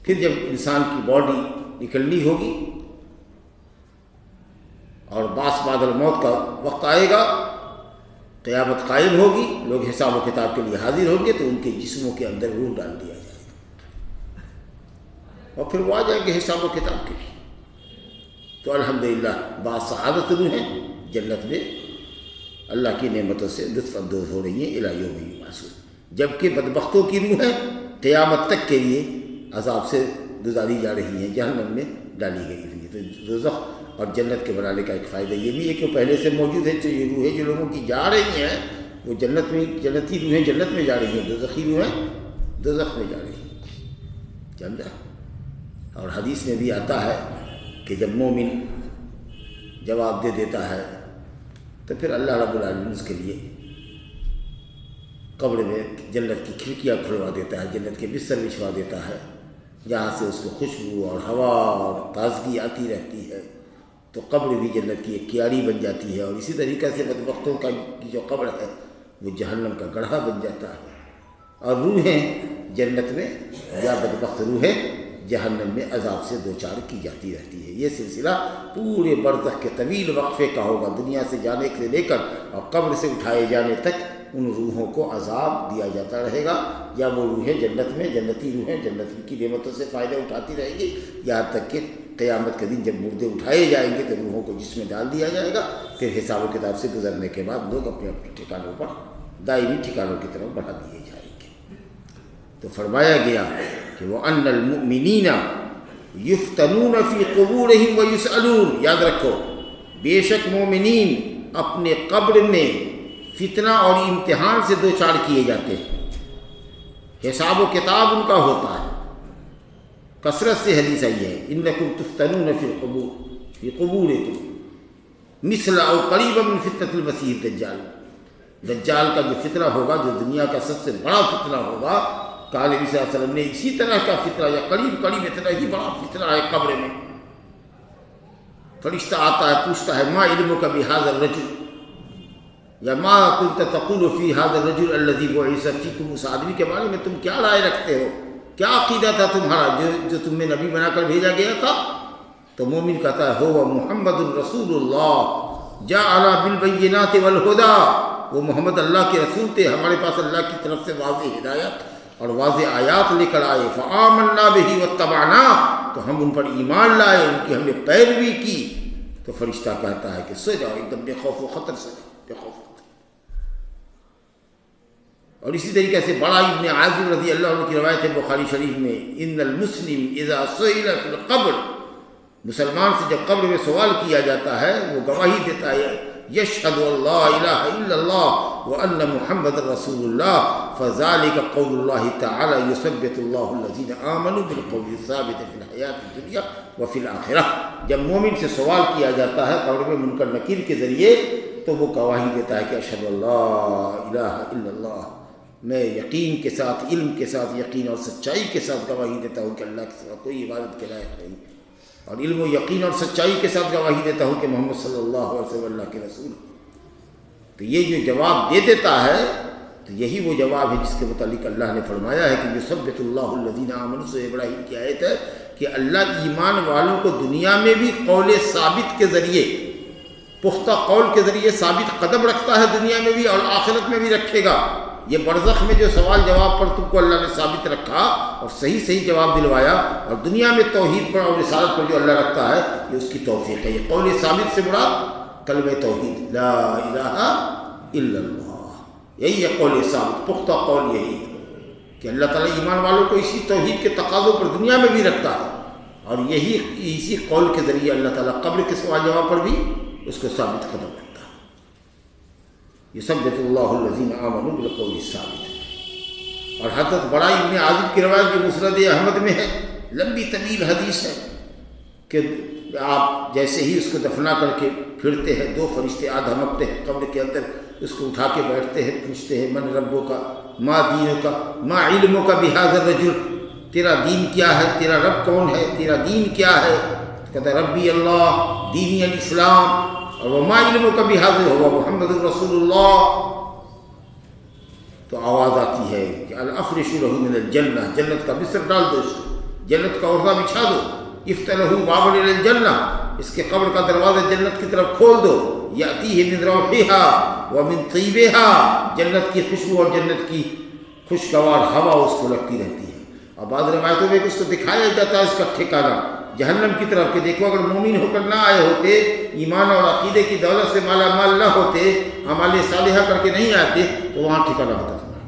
پھر جب انسان کی باڈی نکلنی ہوگی اور بعث بعد الموت کا وقت آئے گا، قیامت قائم ہوگی، لوگ حساب و کتاب کے لیے حاضر ہوں گے، تو ان کے جسموں کے اندر روح ڈال دیا جائے گا اور پھر وہ آ جائیں گے حساب و کتاب کے لیے۔ تو الحمدللہ باسعادت روحیں جنت میں اللہ کی نعمتوں سے لطف اندوز ہو رہی ہیں الی یوم یبعثون، جبکہ بدبختوں کی روحیں قیامت تک کے لیے عذاب سے گزاری جا رہی ہیں، جہنم میں ڈالی گئی ہوئی ہے۔ تو دوزخ اور جنت کے بنانے کا ایک فائدہ یہ بھی ہے کہ پہلے سے موجود ہے، جو یہ روحیں جو لوگوں کی جا رہی ہیں وہ جنت میں، جنتی روحیں جنت میں جا رہی ہیں، دوزخی روحیں دوزخ میں جا رہی ہیں، سمجھا؟ اور حدیث میں بھی آتا ہے کہ جب مومن جواب دے دیتا ہے تو پھر اللہ رب العالمین اس کے لیے قبر میں جنت کی کھڑکیاں کھلوا دیتا ہے، جنت کے بستر بچھوا دیتا ہے، جہاں سے اس کو خوشبو اور ہوا اور تازگی آتی رہتی ہے۔ تو قبر بھی جنت کی ایک کیاری بن جاتی ہے، اور اسی طریقے سے بدبختوں کی جو قبر ہے وہ جہنم کا گڑھا بن جاتا ہے، اور روحیں جنت میں یا بدبخت روحیں جہنم میں عذاب سے دوچار کی جاتی رہتی ہے۔ یہ سلسلہ پورے برزخ کے طویل وقفے کا ہوگا، دنیا سے جانے سے لے کر اور قبر سے اٹھائے جانے تک ان روحوں کو عذاب دیا جاتا رہے گا، یا وہ روحیں جنت میں، جنتی روحیں جنت کی نعمتوں سے فائدہ اٹھاتی رہیں گی، یہاں تک کہ قیامت کے دن جب مردے اٹھائے جائیں گے تو روحوں کو جسم میں ڈال دیا جائے گا، پھر حساب و کتاب سے گزرنے کے بعد لوگ اپنے اپنے ٹھکانوں پر دائمی ٹھکانوں کی طرف بڑھا دیے جائیں گے۔ تو فرمایا گیا کہ وَأَنَّ الْمُؤْمِنِينَ يُفْتَنُونَ فِي قُبُورِهِمْ وَيُسْأَلُونَ، یاد رکھو بے شک مومنین اپنے قبر میں فتنہ اور امتحان سے دوچار کیے جاتے ہیں، حساب و کتاب ان کا ہوتا ہے۔ کثرت سے حدیث آئی ہے انکم تفتنون فی القبور فی قبورکم مثل او قریبا من فتنة المسیح الدجال، دجال کا جو فتنہ ہوگا، جو دنیا کا سب سے بڑا فتنہ ہوگا، کہ نبی صلی اللہ علیہ وسلم نے اسی طرح کا فتنہ یا قریب اتنا ہی بڑا فتنہ ہے قبر میں۔ فرشتہ آتا ہے پوچھتا ہے ما علمک بہذا الرجل، یا ما کنت تقول فی هذا الرجل الذی بعث فیکم، اس آدمی کے بارے میں تم کیا رائے رکھتے ہو، کیا عقیدہ تھا تمہارا جو تم میں نبی بنا کر بھیجا گیا تھا؟ تو مومن کہتا ہے ہو محمد رسول اللہ جاءنا بالبینات والہدی، وہ محمد اللہ کے رسول تھے، ہمارے پاس اللہ کی طرف سے واضح ہدایت اور واضح آیات لے کر آئے، فآمنا بہ واتبعنا، تو ہم ان پر ایمان لائے، ان کی ہم نے پیروی کی۔ تو فرشتہ کہتا ہے کہ سو جاؤ، ایک دم بے خوف و خطر سے، بے خوف و خطر۔ اور اسی طریقے سے بڑا ابن عازب رضی اللہ عنہ کی روایت ہے بخاری شریف میں، ان المسلم اذا سئل فی القبر، مسلمان سے جب قبر میں سوال کیا جاتا ہے وہ گواہی دیتا ہے یشہد اللہ الہ الا اللہ وان محمد رسول اللہ، فذلك قول اللہ تعالی یثبت اللہ الذین آمنوا بالقول الثابت فی الحیات الدنیا وفی الآخرہ۔ جب مومن سے سوال کیا جاتا ہے قبر میں منکر نکیر کے ذریعے تو وہ گواہی دیتا ہے کہ اشہد اللہ الہ الا اللہ، میں یقین کے ساتھ، علم کے ساتھ، یقین اور سچائی کے ساتھ گواہی دیتا ہوں کہ اللہ کے سوا کوئی عبادت کے لائق نہیں، اور علم و یقین اور سچائی کے ساتھ گواہی دیتا ہوں کہ محمد صلی اللہ علیہ وسلم اللہ کے رسول۔ تو یہ جو جواب دے دیتا ہے تو یہی وہ جواب ہے جس کے متعلق اللہ نے فرمایا ہے کہ یثبت اللہ الذین آمنوا، سورہ ابراہیم کی آیت ہے کہ اللہ ایمان والوں کو دنیا میں بھی قول ثابت کے ذریعے، پختہ قول کے ذریعے ثابت قدم رکھتا ہے، دنیا میں بھی اور آخرت میں بھی رکھے گا۔ یہ برزخ میں جو سوال جواب پر تم کو اللہ نے ثابت رکھا اور صحیح جواب دلوایا، اور دنیا میں توحید پر اور رسالت پر جو اللہ رکھتا ہے یہ اس کی توفیق ہے۔ یہ قول ثابت سے مراد کلمہ توحید لا الہ الا اللہ، یہی ہے قول ثابت، پختہ قول یہی ہے کہ اللہ تعالیٰ ایمان والوں کو اسی توحید کے تقاضوں پر دنیا میں بھی رکھتا ہے، اور یہی اسی قول کے ذریعے اللہ تعالیٰ قبر کے سوال جواب پر بھی اس کو ثابت قدم رکھتا ہے۔ یثبت اللہ الذین آمنوا بالقول الثابت۔ اور حضرت بڑا ابن عازب کی روایت جو مسند احمد میں ہے، لمبی طویل حدیث ہے کہ آپ جیسے ہی اس کو دفنا کر کے پھرتے ہیں، دو فرشتے آ دھمکتے ہیں قبر کے اندر، اس کو اٹھا کے بیٹھتے ہیں، پوچھتے ہیں من ربوں کا، ما دینوں کا، ما علموں کا بہذا الرجل، تیرا دین کیا ہے، تیرا رب کون ہے، تیرا دین کیا ہے؟ کہتا ربی اللہ، دینی الاسلام، اور وما علموں کا بہذا ہوا محمد رسول اللہ۔ تو آواز آتی ہے کہ الافرش لہ من الجنہ، جنت کا بستر ڈال دو، اس کو جنت کا عہدہ بچھا دو، افتح لہ بابا الجنہ، اس کے قبر کا دروازہ جنت کی طرف کھول دو، یاتیہ من روحہا ومن طیبہا، جنت کی خوشبو اور جنت کی خوشگوار ہوا اس کو لگتی رہتی ہے۔ اور بعض روایتوں میں اس کو دکھایا جاتا ہے اس کا ٹھکانہ جہنم کی طرف، کہ دیکھو اگر مومن ہو کر نہ آئے ہوتے، ایمان اور عقیدے کی دولت سے مالا مال نہ ہوتے، اعمال صالحہ کر کے نہیں آتے، تو وہاں ٹھکانہ ہوتا تھا۔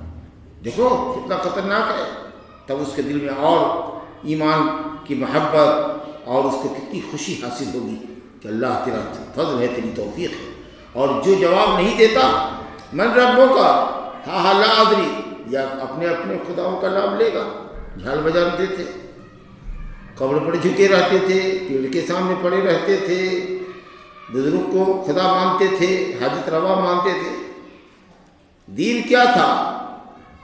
دیکھو کتنا خطرناک ہے، تب اس کے دل میں اور ایمان کی محبت اور اس کو کتنی خوشی حاصل ہوگی کہ اللہ تیرا فضل ہے، تیری توفیق ہے۔ اور جو جواب نہیں دیتا من ربوں کا، ہاں لا ادری، یا اپنے اپنے خداؤں کا نام لے گا، جھال بجاتے تھے، قبر پر جھکے رہتے تھے، پیڑ کے سامنے پڑے رہتے تھے، بزرگ کو خدا مانتے تھے، حاجت روا مانتے تھے۔ دین کیا تھا؟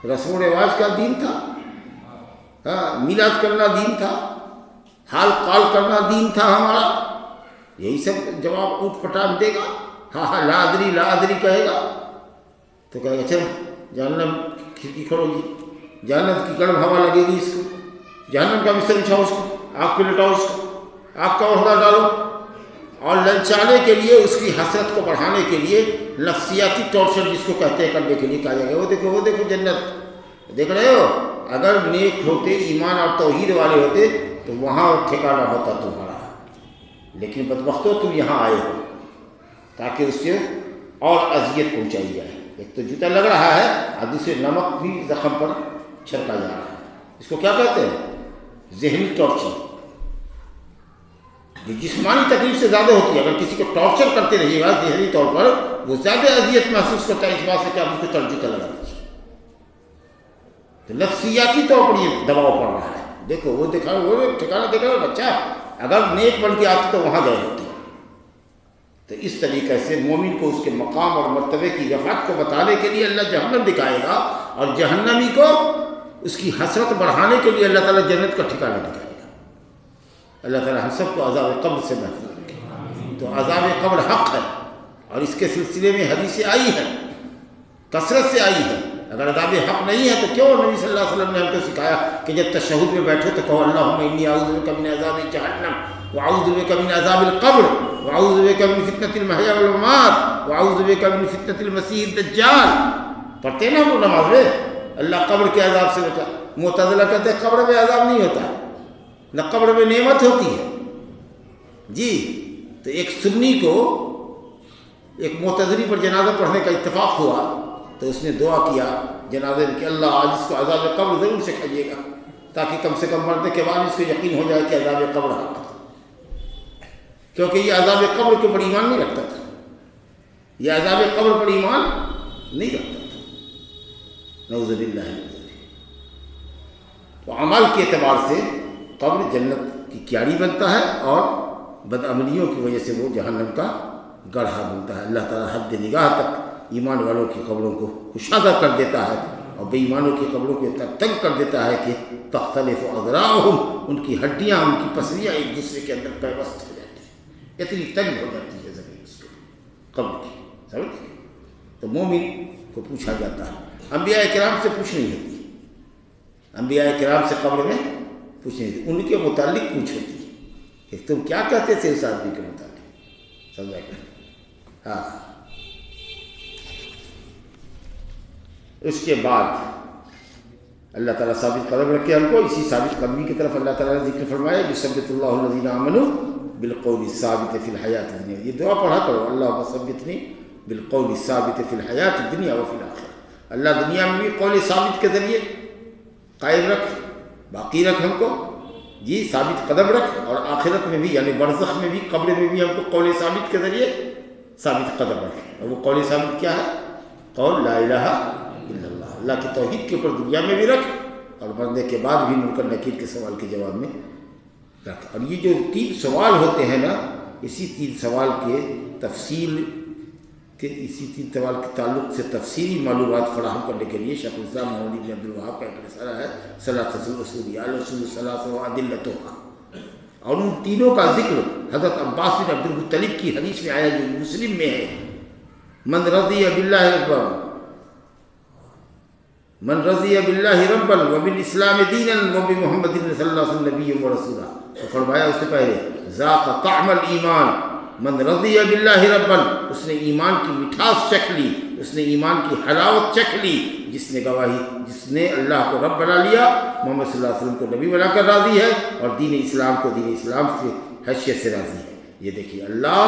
رسم و رواج کا دین تھا، میلاد کرنا دین تھا، حال قال کرنا دین تھا ہمارا، یہی سب جواب اوٹ پٹان دے گا، ہاں لا ادری لا ادری کہے گا، تو کہے گا چل جہنم کھڑکی کھولو جی، جہنم کی گرم ہوا لگے گی اس کو، جہنم کا بستر بچھاؤ اس کو، آگ پہ لٹاؤ اس کو، آگ کا عہدہ ڈالو، اور للچانے کے لیے، اس کی حسرت کو بڑھانے کے لیے، نفسیاتی ٹارچر جس کو کہتے ہیں کرنے کے لیے کہا جائے گا، وہ دیکھو جنت دیکھ رہے ہو، اگر نیک ہوتے، ایمان اور توحید والے ہوتے تو وہاں ٹھکانہ ہوتا تمہارا، لیکن بدبختو تم یہاں آئے ہو تاکہ اس کے اور اذیت پہنچائی جائے۔ ایک تو جوتا لگ رہا ہے اور دوسرے نمک بھی زخم پر چھڑکا جا رہا ہے، اس کو کیا کہتے ہیں؟ ذہنی ٹارچر۔ جو جسمانی تکلیف سے زیادہ ہوتی ہے، اگر کسی کو ٹارچر کرتے رہیے گا ذہنی طور پر، وہ زیادہ اذیت محسوس کرتا ہے اس بات سے کہ آپ اس کو ترجیح لگا دیجیے، تو نفسیاتی طور پر یہ دباؤ پڑ رہا ہے۔ دیکھو وہ دکھا، وہ ٹھکانا دیکھ رہا ہے بچہ، اگر نیک بن کے آتی تو وہاں گئے ہوتے۔ تو اس طریقے سے مومن کو اس کے مقام اور مرتبے کی رفعت کو بتانے کے لیے اللہ جہنم دکھائے گا، اور جہنمی کو اس کی حسرت بڑھانے کے لیے اللہ تعالیٰ جنت کا ٹھکانہ دکھائے گا۔ اللہ تعالیٰ ہم سب کو عذاب قبر سے محفوظ رکھے۔ تو عذاب قبر حق ہے، اور اس کے سلسلے میں حدیثیں آئی ہیں، کثرت سے آئی ہے۔ اگر عذاب حق نہیں ہے تو کیوں نبی صلی اللہ علیہ وسلم نے ہم کو سکھایا کہ جب تشہد میں بیٹھو تو کہو اللہم انی اعوذ بک من عذاب جہنم واعوذ بک من عذاب القبر واعوذ بک من فتنۃ المحیا والممات واعوذ بک من فتنۃ المسیح الدجال۔ پڑھتے نا وہ نماز میں، اللہ قبر کے عذاب سے بچا۔ معتزلہ کہتے ہیں قبر میں عذاب نہیں ہوتا، نہ قبر میں نعمت ہوتی ہے جی۔ تو ایک سنی کو ایک معتزلی پر جنازہ پڑھنے کا اتفاق ہوا تو اس نے دعا کیا جنازے میں کہ اللہ آج اس کو عذاب قبر ضرور سکھائیے گا، تاکہ کم سے کم مرنے کے بعد اس کو یقین ہو جائے کہ عذاب قبر حق ہے، کیونکہ یہ عذاب قبر کے اوپر ایمان نہیں رکھتا تھا، یہ عذاب قبر پر ایمان نہیں رکھتا تھا، نعوذ باللہ من ذلک۔ تو عمل کے اعتبار سے قبر جنت کی کیاری بنتا ہے، اور بدعملیوں کی وجہ سے وہ جہنم کا گڑھا بنتا ہے۔ اللہ تعالیٰ حد نگاہ تک ایمان والوں کی قبروں کو کشادہ کر دیتا ہے، اور بے ایمانوں کی قبروں کو اتنا تنگ کر دیتا ہے کہ تختلف اذراعہم، ان کی ہڈیاں، ان کی پسلیاں ایک دوسرے کے اندر پیوست ہو جاتی ہیں، اتنی تنگ ہو جاتی ہے زمین اس کے قبر کی، سمجھ؟ تو مومن کو پوچھا جاتا ہے، انبیاء کرام سے پوچھ نہیں ہوتی، انبیاء کرام سے قبر میں پوچھ نہیں ہوتی، ان کے متعلق پوچھ ہوتی ہے کہ تم کیا کہتے تھے اس آدمی کے متعلق، سمجھا کہ ہاں۔ اس کے بعد اللہ تعالیٰ ثابت قدم رکھے ہم کو، اسی ثابت قدمی کی طرف اللہ تعالیٰ نے ذکر فرمایا، یثبت اللہ الذین آمنوا بالقول الثابت فی الحیات الدنیا۔ یہ دعا پڑھا کرو، اللہم ثبتنی بالقول الثابت فی الحیات الدنیا وفی الآخرہ۔ اللہ دنیا میں بھی قول ثابت کے ذریعے قائم رکھ، باقی رکھ ہم کو جی، ثابت قدم رکھ، اور آخرت میں بھی یعنی برزخ میں بھی، قبر میں بھی ہم کو قول ثابت کے ذریعے ثابت قدم رکھ۔ اور وہ قول ثابت کیا ہے؟ قول لا الہ الا اللہ، اللہ کی توحید کے اوپر دنیا میں بھی رکھ، اور مرنے کے بعد بھی منکر نکیر کے سوال کے جواب میں رکھ۔ اور یہ جو 3 سوال ہوتے ہیں نا، اسی 3 سوال کے تفصیل کے، اسی 3 سوال کے تعلق سے تفصیلی معلومات فراہم کرنے کے لیے شیخ الاسلام محمد بن عبد الوہاب کا ایک رسالہ ہے ثلاثۃ الاصول، الاصول الثلاثہ وادلتها، اور ان تینوں کا ذکر حضرت عباس بن عبد المطلب کی حدیث میں آیا جو مسلم میں ہے، من رضی باللہ ربا، من رضی باللہ ربا وبالاسلام دینا وبمحمد صلی اللہ علیہ وسلم نبی ورسولا، تو فرمایا اس سے پہلے ذاق طعم الایمان، من رضی باللہ ربا، اس نے ایمان کی مٹھاس چکھ لی، اس نے ایمان کی حلاوت چکھ لی، جس نے گواہی، جس نے اللہ کو رب بنا لیا، محمد صلی اللہ علیہ وسلم کو نبی بنا کر راضی ہے، اور دین اسلام کو دین اسلام سے حیثیت سے راضی ہے۔ یہ دیکھیے، اللہ،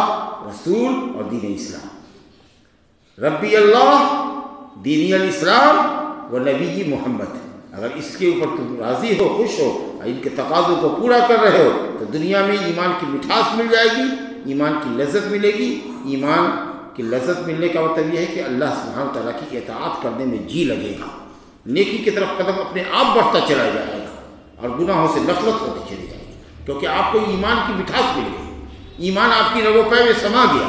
رسول اور دین اسلام، ربی اللہ، دینی الاسلام و نبی محمد، اگر اس کے اوپر تم راضی ہو، خوش ہو، ان کے تقاضوں کو پورا کر رہے ہو، تو دنیا میں ایمان کی مٹھاس مل جائے گی، ایمان کی لذت ملے گی۔ ایمان کی لذت ملنے کا مطلب یہ ہے کہ اللہ سبحانہ تعالیٰ کی اطاعت کرنے میں جی لگے گا، نیکی کی طرف قدم اپنے آپ بڑھتا چلا جائے گا، اور گناہوں سے نفرت ہوتی چلی جائے گی، کیونکہ آپ کو ایمان کی مٹھاس مل گئی، ایمان آپ کی رگوں پہ میں سما گیا۔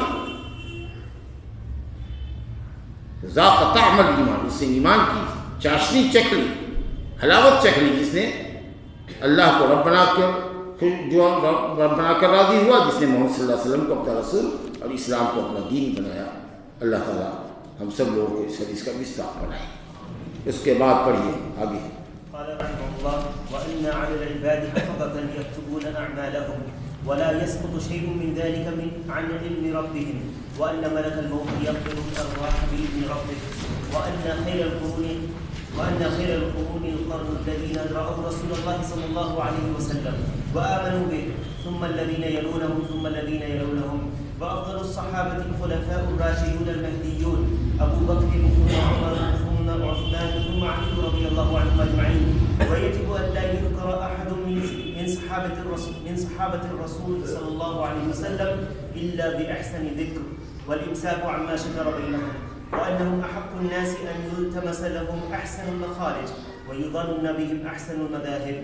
ذاق طعم الایمان، اس نے ایمان کی چاشنی چکھ لی، حلاوت چکھ لی، جس نے اللہ کو رب بنا کر، جو رب بنا کر راضی ہوا، جس نے محمد صلی اللہ علیہ وسلم کو اپنا رسول اور اسلام کو اپنا دین بنایا۔ اللہ تعالیٰ ہم سب لوگوں کو اس حدیث کا مصداق بنائے۔ اس کے بعد پڑھیے آگے۔ قال رحمه الله: وإن على العباد حفظة يكتبون أعمالهم ولا يسقط شيء من ذلك عن علم ربهم، وأن ملك الموت يقبض الأرواح بإذن ربه، وأن خير القرون القرن الذين رأوا رسول الله صلى الله عليه وسلم وآمنوا به، ثم الذين يلونهم ثم الذين يلونهم، وأفضل الصحابة الخلفاء الراشدون المهديون أبو بكر ثم عمر ثم عثمان ثم علي رضي الله عنهم أجمعين. ويجب أن لا يذكر أحد من صحابة الرسول صلى الله عليه وسلم إلا بأحسن ذكر، والإمساك عما شجر بينهم، وأنهم أحق الناس أن يلتمس لهم أحسن المخارج ويظن بهم أحسن المذاهب،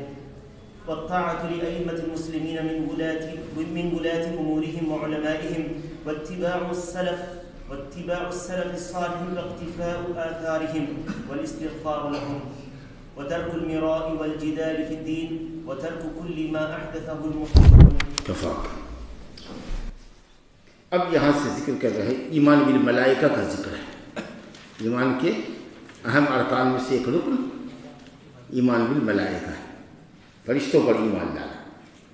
والطاعة لأئمة المسلمين من ولاة أمورهم وعلمائهم، واتباع السلف الصالح واقتفاء آثارهم، والاستغفار لهم، وترك المراء والجدال في الدين، وترك كل ما أحدثه المحدثون. کفاک. اب یہاں سے ذکر کر رہے ہیں ایمان بالملائکہ کا ذکر ہے. ایمان کے اہم ارکان میں سے ایک رکن ایمان بالملائکہ ہے، فرشتوں پر ایمان لانا.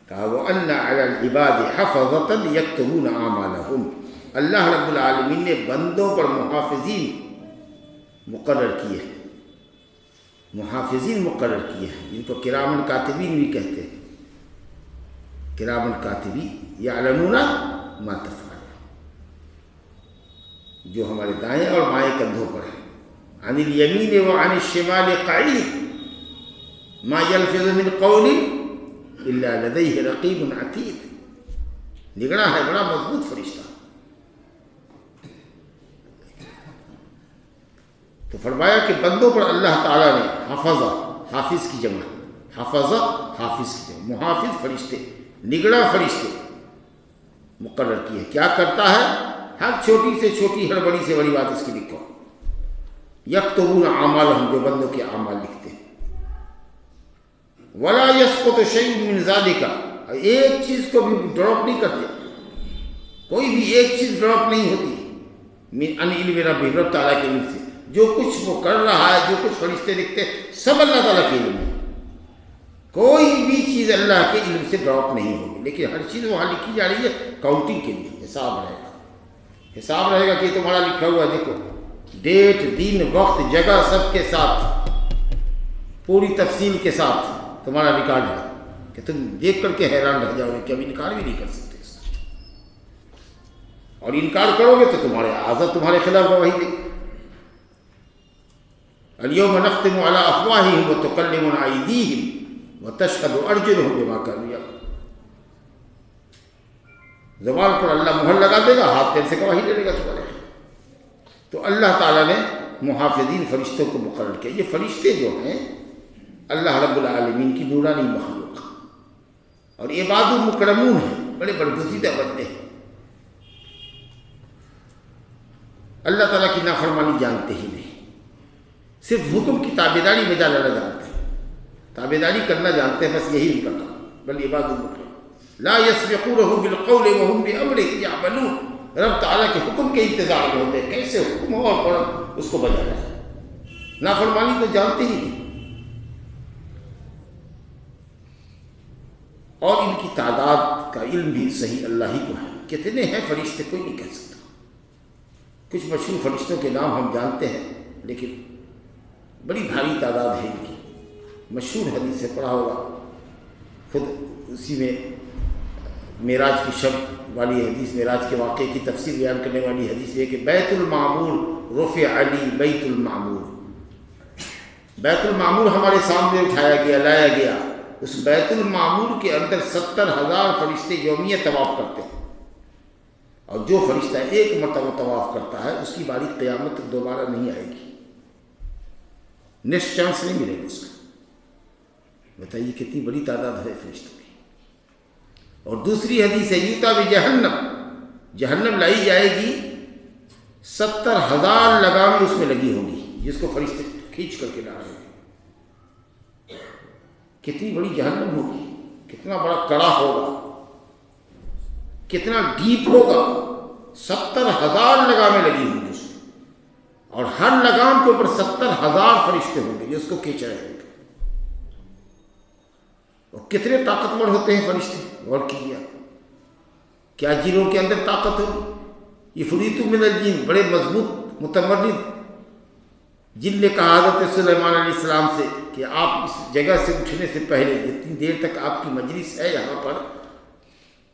کہا وَأَنَّ عَلَى الْعِبَادِ حَفَظَةً يَكْتُبُونَ أَعْمَالَهُمْ. اللہ رب العالمین نے بندوں پر محافظین مقرر کیے ہیں، محافظین مقرر کیے ہیں جن کو کرامن کاتبین بھی کہتے ہیں. کرامن کاتبین یعلمون ما تفعلون، جو ہمارے دائیں اور بائیں کندھوں پر ہے. عن الیمین وعن الشمال قعید ما یلفظ من قول الا لدیہ رقیب عتید. نگراں ہے، بڑا مضبوط فرشتہ. تو فرمایا کہ بندوں پر اللہ تعالیٰ نے حفظہ، حافظ کی جمع، حفظہ حافظ کی جمع، محافظ فرشتے، نگراں فرشتے مقرر کیے. کیا کرتا ہے؟ ہر چھوٹی سے چھوٹی، ہر بڑی سے بڑی بات اس کی لکھو. یکتبون اعمالہم، جو بندوں کے اعمال لکھتے ہیں. ولا یسقط شیء من ذلک، ایک چیز کو بھی ڈراپ نہیں کرتے، کوئی بھی ایک چیز ڈراپ نہیں ہوتی. من ان علم رب، رب تعالیٰ کے علم سے. جو کچھ وہ کر رہا ہے، جو کچھ فرشتے لکھتے ہیں، سب اللہ تعالیٰ کے علم میں. کوئی بھی چیز اللہ کے علم سے ڈراپ نہیں ہوگی. لیکن ہر چیز وہاں لکھی جا رہی ہے کاؤنٹنگ کے لیے. حساب رہے گا، حساب رہے گا کہ تمہارا لکھا ہوا دیکھو، ڈیٹ، دن، وقت، جگہ سب کے ساتھ، پوری تفصیل کے ساتھ تمہارا ریکارڈ ہے کہ تم دیکھ کر کے حیران رہ جاؤ گے کہ ابھی انکار بھی نہیں کر سکتے اس کا. اور انکار کرو گے تو تمہارے اعضاء تمہارے خلاف گواہی دے گے. اليوم نختم على افواههم وتكلمنا ايديهم وتشهد ارجلهم بما كانوا يعملون. زبان پر اللہ مہر لگا دے گا، ہاتھ پیر سے گواہی دے گا تمہارے. تو اللہ تعالیٰ نے محافظین فرشتوں کو مقرر کیا. یہ فرشتے جو ہیں اللہ رب العالمین کی نورانی مخلوق اور عباد المکرمون ہیں، بڑے برگزیدہ بندے ہیں. اللہ تعالیٰ کی نافرمانی جانتے ہی نہیں، صرف حکم کی تابعداری بجا لانا جانتے ہیں، تابعداری کرنا جانتے ہیں، بس یہی ان کا کام. بل عباد المکرمون لا يسبقونه بالقول وهم بأمره يعملون. رب تعالیٰ کے حکم کے انتظار میں ہوتے ہیں، کیسے حکم ہو اور فوراً اس کو بجا لائے. نافرمانی تو جانتے ہی نہیں. اور ان کی تعداد کا علم بھی صحیح اللہ ہی کو ہے. کتنے ہیں فرشتے کوئی نہیں کہہ سکتا. کچھ مشہور فرشتوں کے نام ہم جانتے ہیں، لیکن بڑی بھاری تعداد ہے ان کی. مشہور حدیث سے پڑھا ہوگا، خود اسی میں معراج کی شب والی حدیث، معراج کے واقعے کی تفسیر بیان کرنے والی حدیث یہ کہ بیت المعمور رفع علی بیت المعمور. بیت المعمور ہمارے سامنے اٹھایا گیا، لایا گیا. اس بیت المعمور کے اندر 70,000 فرشتے یومیہ طواف کرتے ہیں. اور جو فرشتہ ایک مرتبہ طواف کرتا ہے اس کی باری قیامت دوبارہ نہیں آئے گی، نیکسٹ چانس نہیں ملے گا اس کا. بتائیے کتنی بڑی تعداد ہے فرشتوں کی. اور دوسری حدیث ہے یوتا بھی جہنم لائی جائے گی، 70,000 لگامیں اس میں لگی ہوں گی جس کو فرشتے کھینچ کر کے لا رہے ہیں. کتنی بڑی جہنم ہوگی، کتنا بڑا کڑا ہوگا، کتنا ڈیپ ہوگا. 70,000 لگامیں لگی ہوں گی اس میں، اور ہر لگام کے اوپر 70,000 فرشتے ہوں گے جو اس کو کھینچ رہے ہوں گے. اور کتنے طاقتور ہوتے ہیں فرشتے، غور کیجیے. کیا جنوں کے اندر طاقت ہوگی؟ عفریت من الجن، بڑے مضبوط متمرد جن نے کہا حضرت سلیمان علیہ السلام سے کہ آپ اس جگہ سے اٹھنے سے پہلے جتنی دیر تک آپ کی مجلس ہے یہاں پر،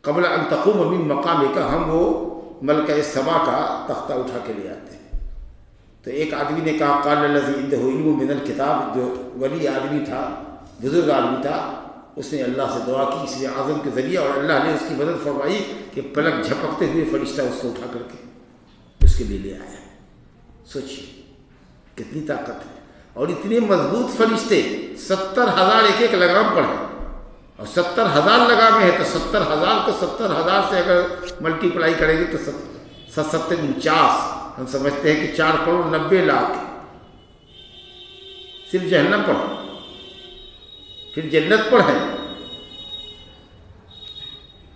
قبل ان تقوم من مقامک، ہم وہ ملکہ سبا کا تختہ اٹھا کے لے آتے ہیں۔ تو ایک آدمی نے کہا قال الذی عنده علم من الکتاب، جو ولی آدمی تھا، بزرگ آدمی تھا، اس نے اللہ سے دعا کی اس اعظم کے ذریعے، اور اللہ نے اس کی مدد فرمائی کہ پلک جھپکتے ہوئے فرشتہ اس کو اٹھا کر کے اس کے لیے لے آیا۔ سوچیے کتنی طاقت ہے، اور اتنے مضبوط فرشتے، 70,000 ایک ایک لگام پر ہے، اور 70,000 لگامیں ہیں، تو 70,000 کو 70,000 سے اگر ملٹی پلائی کریں گے تو 749، ہم سمجھتے ہیں کہ 4,90,00,000 صرف جہنم پر ہے، پھر جنت پر ہے۔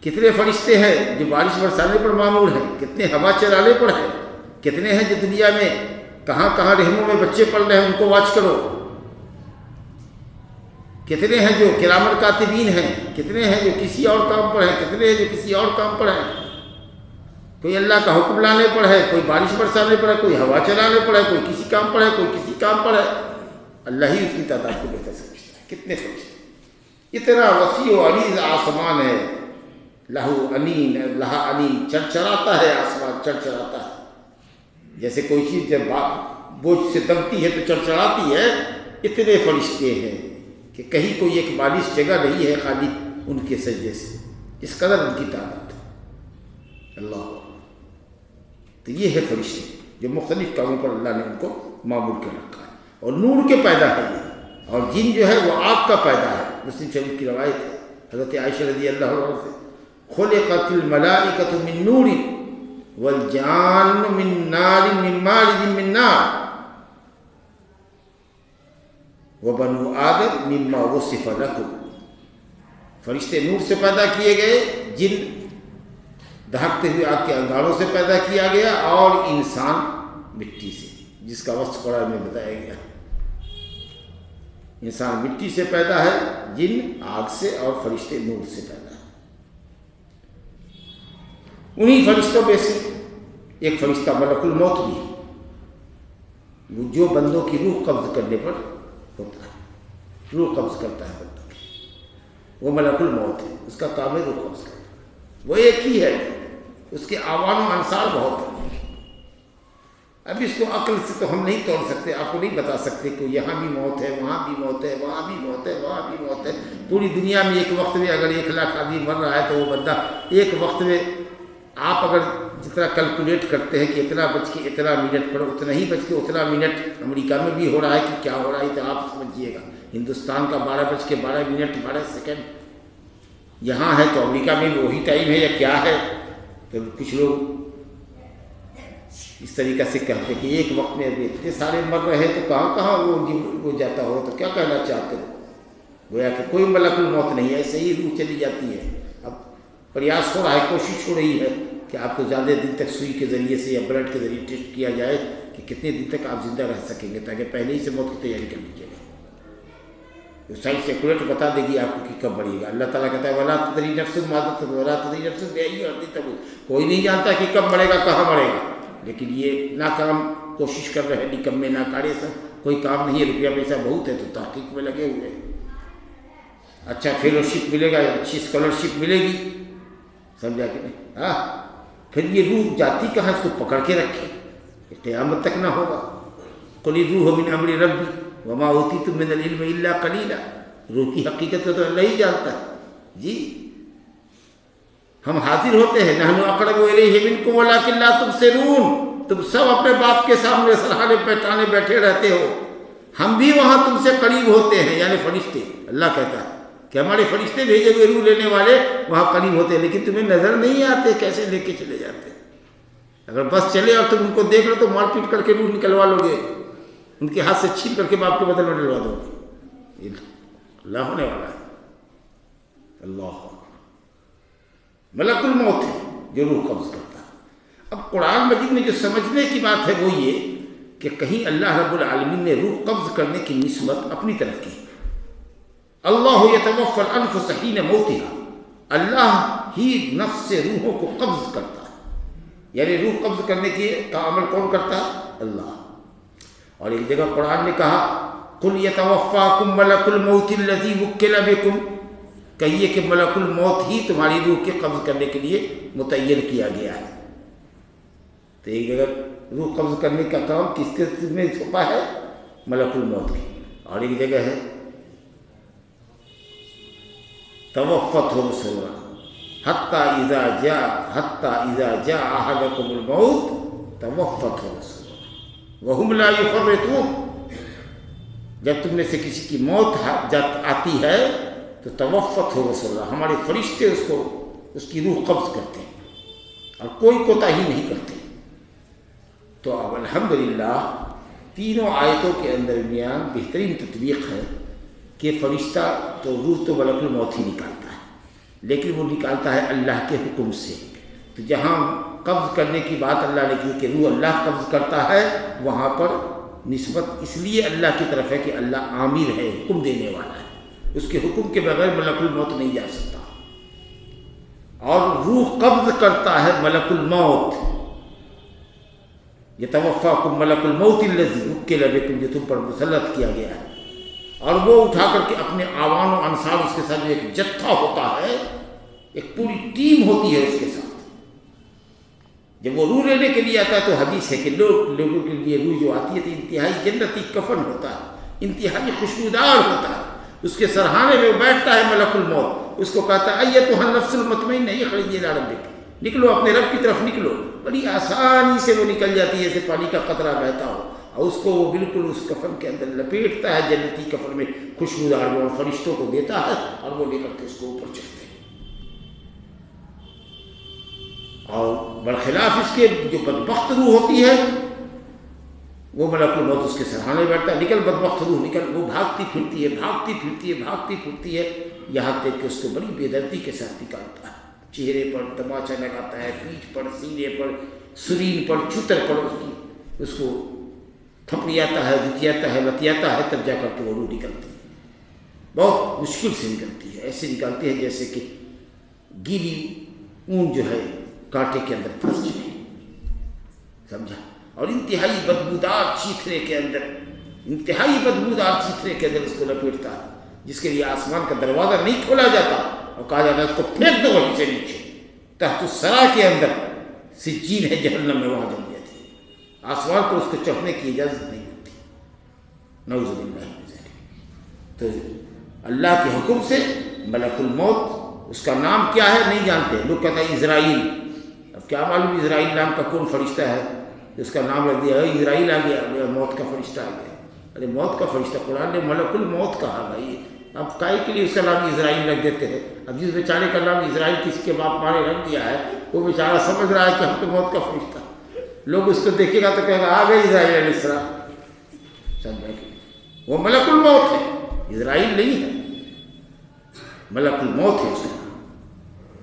کتنے فرشتے ہیں جو بارش برسانے پر معمول ہیں، کتنے ہوا چلانے پر ہیں، کتنے ہیں جو دنیا میں کہاں کہاں رحموں میں بچے پڑھ رہے ہیں ان کو واچ کرو، کتنے ہیں جو کرامن کاتبین ہیں، کتنے ہیں جو کسی اور کام پر ہیں، کتنے ہیں جو کسی اور کام پر ہیں۔ کوئی اللہ کا حکم لانے پر ہے، کوئی بارش برسانے پر ہے، کوئی ہوا چلانے پر ہے، کوئی کسی کام پر ہے، کوئی کسی کام پر ہے۔ اللہ ہی اس کی تعداد کو بہتر سمجھتا ہے۔ کتنے فرشتے، اتنا وسیع و عریض آسمان ہے، لہو انین، لہا انین، چرچراتا ہے آسمان، چرچراتا ہے، جیسے کوئی چیز جب بوجھ سے دبتی ہے تو چرچراتی ہے۔ اتنے فرشتے ہیں کہ کہیں کوئی ایک بالش جگہ نہیں ہے خالی ان کے سجدے سے، اس قدر ان کی تعداد ہے۔ اللہ، تو یہ ہے فرشتے جو مختلف کاموں پر اللہ نے ان کو معمول کے رکھا ہے، اور نور کے پیدا ہے یہ، اور جن جو ہے وہ آگ کا پیدا ہے۔ مسلم شریف کی روایت ہے حضرت عائشہ رضی اللہ عنہ سے، خلقت الملائکۃ من نور والجان من نار من مارج من نار وبنو آدم مما وصف لکم، فرشتے نور سے پیدا کیے گئے، جن دہکتے ہوئے آگ کے انگاروں سے پیدا کیا گیا، اور انسان مٹی سے، جس کا وصف قرآن میں بتایا گیا۔ انسان مٹی سے پیدا ہے، جن آگ سے، اور فرشتے نور سے پیدا ہے۔ انہی فرشتوں میں سے ایک فرشتہ ملک الموت بھی ہے، وہ جو بندوں کی روح قبض کرنے پر ہوتا ہے، روح قبض کرتا ہے بندوں کی، وہ ملک الموت ہے، اس کا کام ہے روح قبض کرنا۔ وہ ایک ہی ہے، اس کے آوان و انصار بہت ہیں۔ اب اس کو عقل سے تو ہم نہیں توڑ سکتے، آپ کو نہیں بتا سکتے کہ یہاں بھی موت ہے، وہاں بھی موت ہے، وہاں بھی موت ہے، وہاں بھی موت ہے۔ پوری دنیا میں ایک وقت میں اگر 1,00,000 آدمی مر رہا ہے تو وہ بندہ ایک وقت میں، آپ اگر جتنا کیلکولیٹ کرتے ہیں کہ اتنا بج کے اتنا منٹ پر، اتنا ہی بج کے اتنا منٹ امریکہ میں بھی ہو رہا ہے کہ کیا ہو رہا ہے، تو آپ سمجھیے گا ہندوستان کا 12:12 12 سیکنڈ یہاں ہے، تو امریکہ میں بھی وہی ٹائم ہے یا کیا ہے؟ تو کچھ لوگ اس طریقہ سے کہتے ہیں کہ ایک وقت میں ابھی اتنے سارے مر رہے ہیں، تو کہاں کہاں وہ جاتا ہو، تو کیا کہنا چاہتے ہو؟ گویا کہ کوئی ملک الموت نہیں ہے، ایسے ہی روح چلی جاتی ہے۔ اب پریاس ہو رہا ہے، کوشش ہو رہی ہے کہ آپ کو زیادہ دن تک سوئی کے ذریعے سے یا بلڈ کے ذریعے ٹیسٹ کیا جائے کہ کتنے دن تک آپ زندہ رہ سکیں گے، تاکہ پہلے ہی سے موت کی تیاری کر لیجیے گا۔ تو سائنس ایکوریٹ بتا دے گی آپ کو کہ کب بڑھے گا۔ اللہ تعالیٰ کہتا ہے وَلَا تَدْرِي نَفْسٌ مَا تَكْسِبُ وَلَا تَدْرِي نَفْسٌ بِأَيِّ أَرْضٍ تَمُوتُ، کوئی نہیں جانتا کہ کب بڑھے گا، کہاں بڑھے گا۔ لیکن یہ ناکام کوشش کر رہے ہیں، نکمے ناکارے سب، کوئی کام نہیں ہے، روپیہ پیسہ بہت ہے تو تحقیق میں لگے ہوئے، اچھا فیلوشپ ملے گا، اچھی اسکالرشپ ملے گی، سمجھا کہ نہیں؟ ہاں، پھر یہ روح جاتی کہاں، اس کو پکڑ کے رکھے، قیامت تک نہ ہوگا۔ قُلِ الرُّوحُ مِنْ أَمْرِ رَبِّي وَمَا أُوتِيتُم مِّنَ الْعِلْمِ إِلَّا قَلِيلًا، روح کی حقیقت تو اللہ ہی جانتا ہے۔ جی ہم حاضر ہوتے ہیں، نحن اقرب الیہ منکم ولکن لا تبصرون، تم سب اپنے باپ کے سامنے سرحانے پہچانے بیٹھے رہتے ہو، ہم بھی وہاں تم سے قریب ہوتے ہیں، یعنی فرشتے۔ اللہ کہتا ہے کہ ہمارے فرشتے بھیجے ہوئے روح لینے والے وہاں قریب ہوتے ہیں، لیکن تمہیں نظر نہیں آتے، کیسے لے کے چلے جاتے ہیں۔ اگر بس چلے اور تم ان کو دیکھ لو تو مار پیٹ کر کے روح نکلوا لو گے، ان کے ہاتھ سے چھین کر کے باپ کے بدل میں ڈلوا دو گے۔ اللہ ہونے والا ہے، اللہ ملک الموت ہے جو روح قبض کرتا ہے۔ اب قرآن مجید میں جو سمجھنے کی بات ہے وہ یہ کہ کہیں اللہ رب العالمین نے روح قبض کرنے کی نسبت اپنی طرف کی۔ اللہ یتوفی الانفس حین موتها، اللہ ہی نفس سے روحوں کو قبض کرتا ہے، یعنی روح قبض کرنے کا عمل کون کرتا ہے؟ اللہ۔ اور ایک جگہ قرآن نے کہا قُلْ يَتَوَفَّاكُمْ مَلَكُ الْمَوْتِ الَّذِي وُكِّلَ بِكُمْ، کہیے کہ ملک الموت ہی تمہاری روح کے قبض کرنے کے لیے متعین کیا گیا ہے۔ تو ایک جگہ روح قبض کرنے کا کام کس کے میں چھپا ہے؟ ملک الموت کی۔ اور ایک جگہ ہے توفته رسلنا حتى إذا جاء أحدكم الموت توفته رسلنا وهم لا يفرطون، جب تم میں سے کسی کی موت آتی ہے تو توفته رسلنا، ہمارے فرشتے اس کی روح قبض کرتے ہیں اور کوئی کوتاہی نہیں کرتے۔ تو اب الحمدللہ تینوں آیتوں کے اندر بیان بہترین تطبیق ہے کہ فرشتہ تو روح تو ملک الموت ہی نکالتا ہے، لیکن وہ نکالتا ہے اللہ کے حکم سے۔ تو جہاں قبض کرنے کی بات اللہ نے کی کہ روح اللہ قبض کرتا ہے، وہاں پر نسبت اس لیے اللہ کی طرف ہے کہ اللہ عامر ہے، حکم دینے والا ہے، اس کے حکم کے بغیر ملک الموت نہیں جا سکتا۔ اور روح قبض کرتا ہے ملک الموت، یتوفاکم ملک الموت الذی وکل بکم، جو تم پر مسلط کیا گیا ہے، اور وہ اٹھا کر کے اپنے آوان و انصار، اس کے ساتھ ایک جتھا ہوتا ہے، ایک پوری ٹیم ہوتی ہے اس کے ساتھ۔ جب وہ روح لینے کے لیے آتا ہے تو حدیث ہے کہ لوگوں کے لیے روح جو آتی ہے تو انتہائی جنتی کفن ہوتا ہے، انتہائی خوشبودار ہوتا ہے، اس کے سرحانے میں بیٹھتا ہے ملک الموت، اس کو کہتا ہے ایتھا النفس المطمئنہ اخرجی الی ربک، نکلو اپنے رب کی طرف نکلو۔ بڑی آسانی سے وہ نکل جاتی ہے جیسے پانی کا قطرہ بہتا ہو، اور اس کو وہ بالکل اس کفن کے اندر لپیٹتا ہے، جنتی کفن میں خوشبودار میں، اور فرشتوں کو دیتا ہے اور وہ لے کر کے اس کو اوپر چڑھتے ہیں۔ اور برخلاف اس کے جو بدبخت روح ہوتی ہے وہ ملک الموت اس کے سرحانے بیٹھتا ہے، نکل بدبخت روح نکل، وہ بھاگتی پھرتی ہے یہاں تک کہ اس کو بڑی بے دردی کے ساتھ نکالتا ہے، چہرے پر تماچا لگاتا ہے، پیٹھ پر، سینے پر، سرین پر، چوتر پر اس کو تھپڑیاتا ہے، جتیاتا ہے، لتیاتا ہے، تب جا کر کے وہ روح نکلتی ہے۔ بہت مشکل سے نکلتی ہے، ایسے نکالتی ہے جیسے کہ گیلی اون جو ہے کانٹے کے اندر پھنس جائے، سمجھا؟ اور انتہائی بدبودار چیخنے کے اندر اس کو لپیٹتا ہے، جس کے لیے آسمان کا دروازہ نہیں کھولا جاتا اور کہا جاتا ہے اس کو پھینک دو وہیں سے نیچے، تحت الثری کے اندر سجین ہے جہنم میں، وہاں جل جاتی ہے، آسمان پر اس کو چڑھنے کی اجازت نہیں ہوتی، نعوذ باللہ من ذالک۔ تو اللہ کے حکم سے ملک الموت، اس کا نام کیا ہے نہیں جانتے لوگ، کہتا ہے اسرائیل، اب کیا معلوم اسرائیل نام کا کون فرشتہ ہے اس کا نام رکھ دیا، اسرائیل آ گیا، موت کا فرشتہ آ گیا۔ ارے موت کا فرشتہ، قرآن نے ملک الموت کہا بھائی، اب کائی کے لیے اس کا نام اسرائیل رکھ دیتے ہیں؟ اب جس بیچارے کا نام اسرائیل کس کے باپ ماں نے رکھ دیا ہے، وہ بیچارہ سمجھ رہا ہے کہ ہم تو موت کا فرشتہ، لوگ اس کو دیکھے گا تو کہے گا آ گئے اسرائیل علیہ السلام، سمجھا کہ وہ ملک الموت ہے، اسرائیل نہیں ہے، ملک الموت ہے اس کا نام،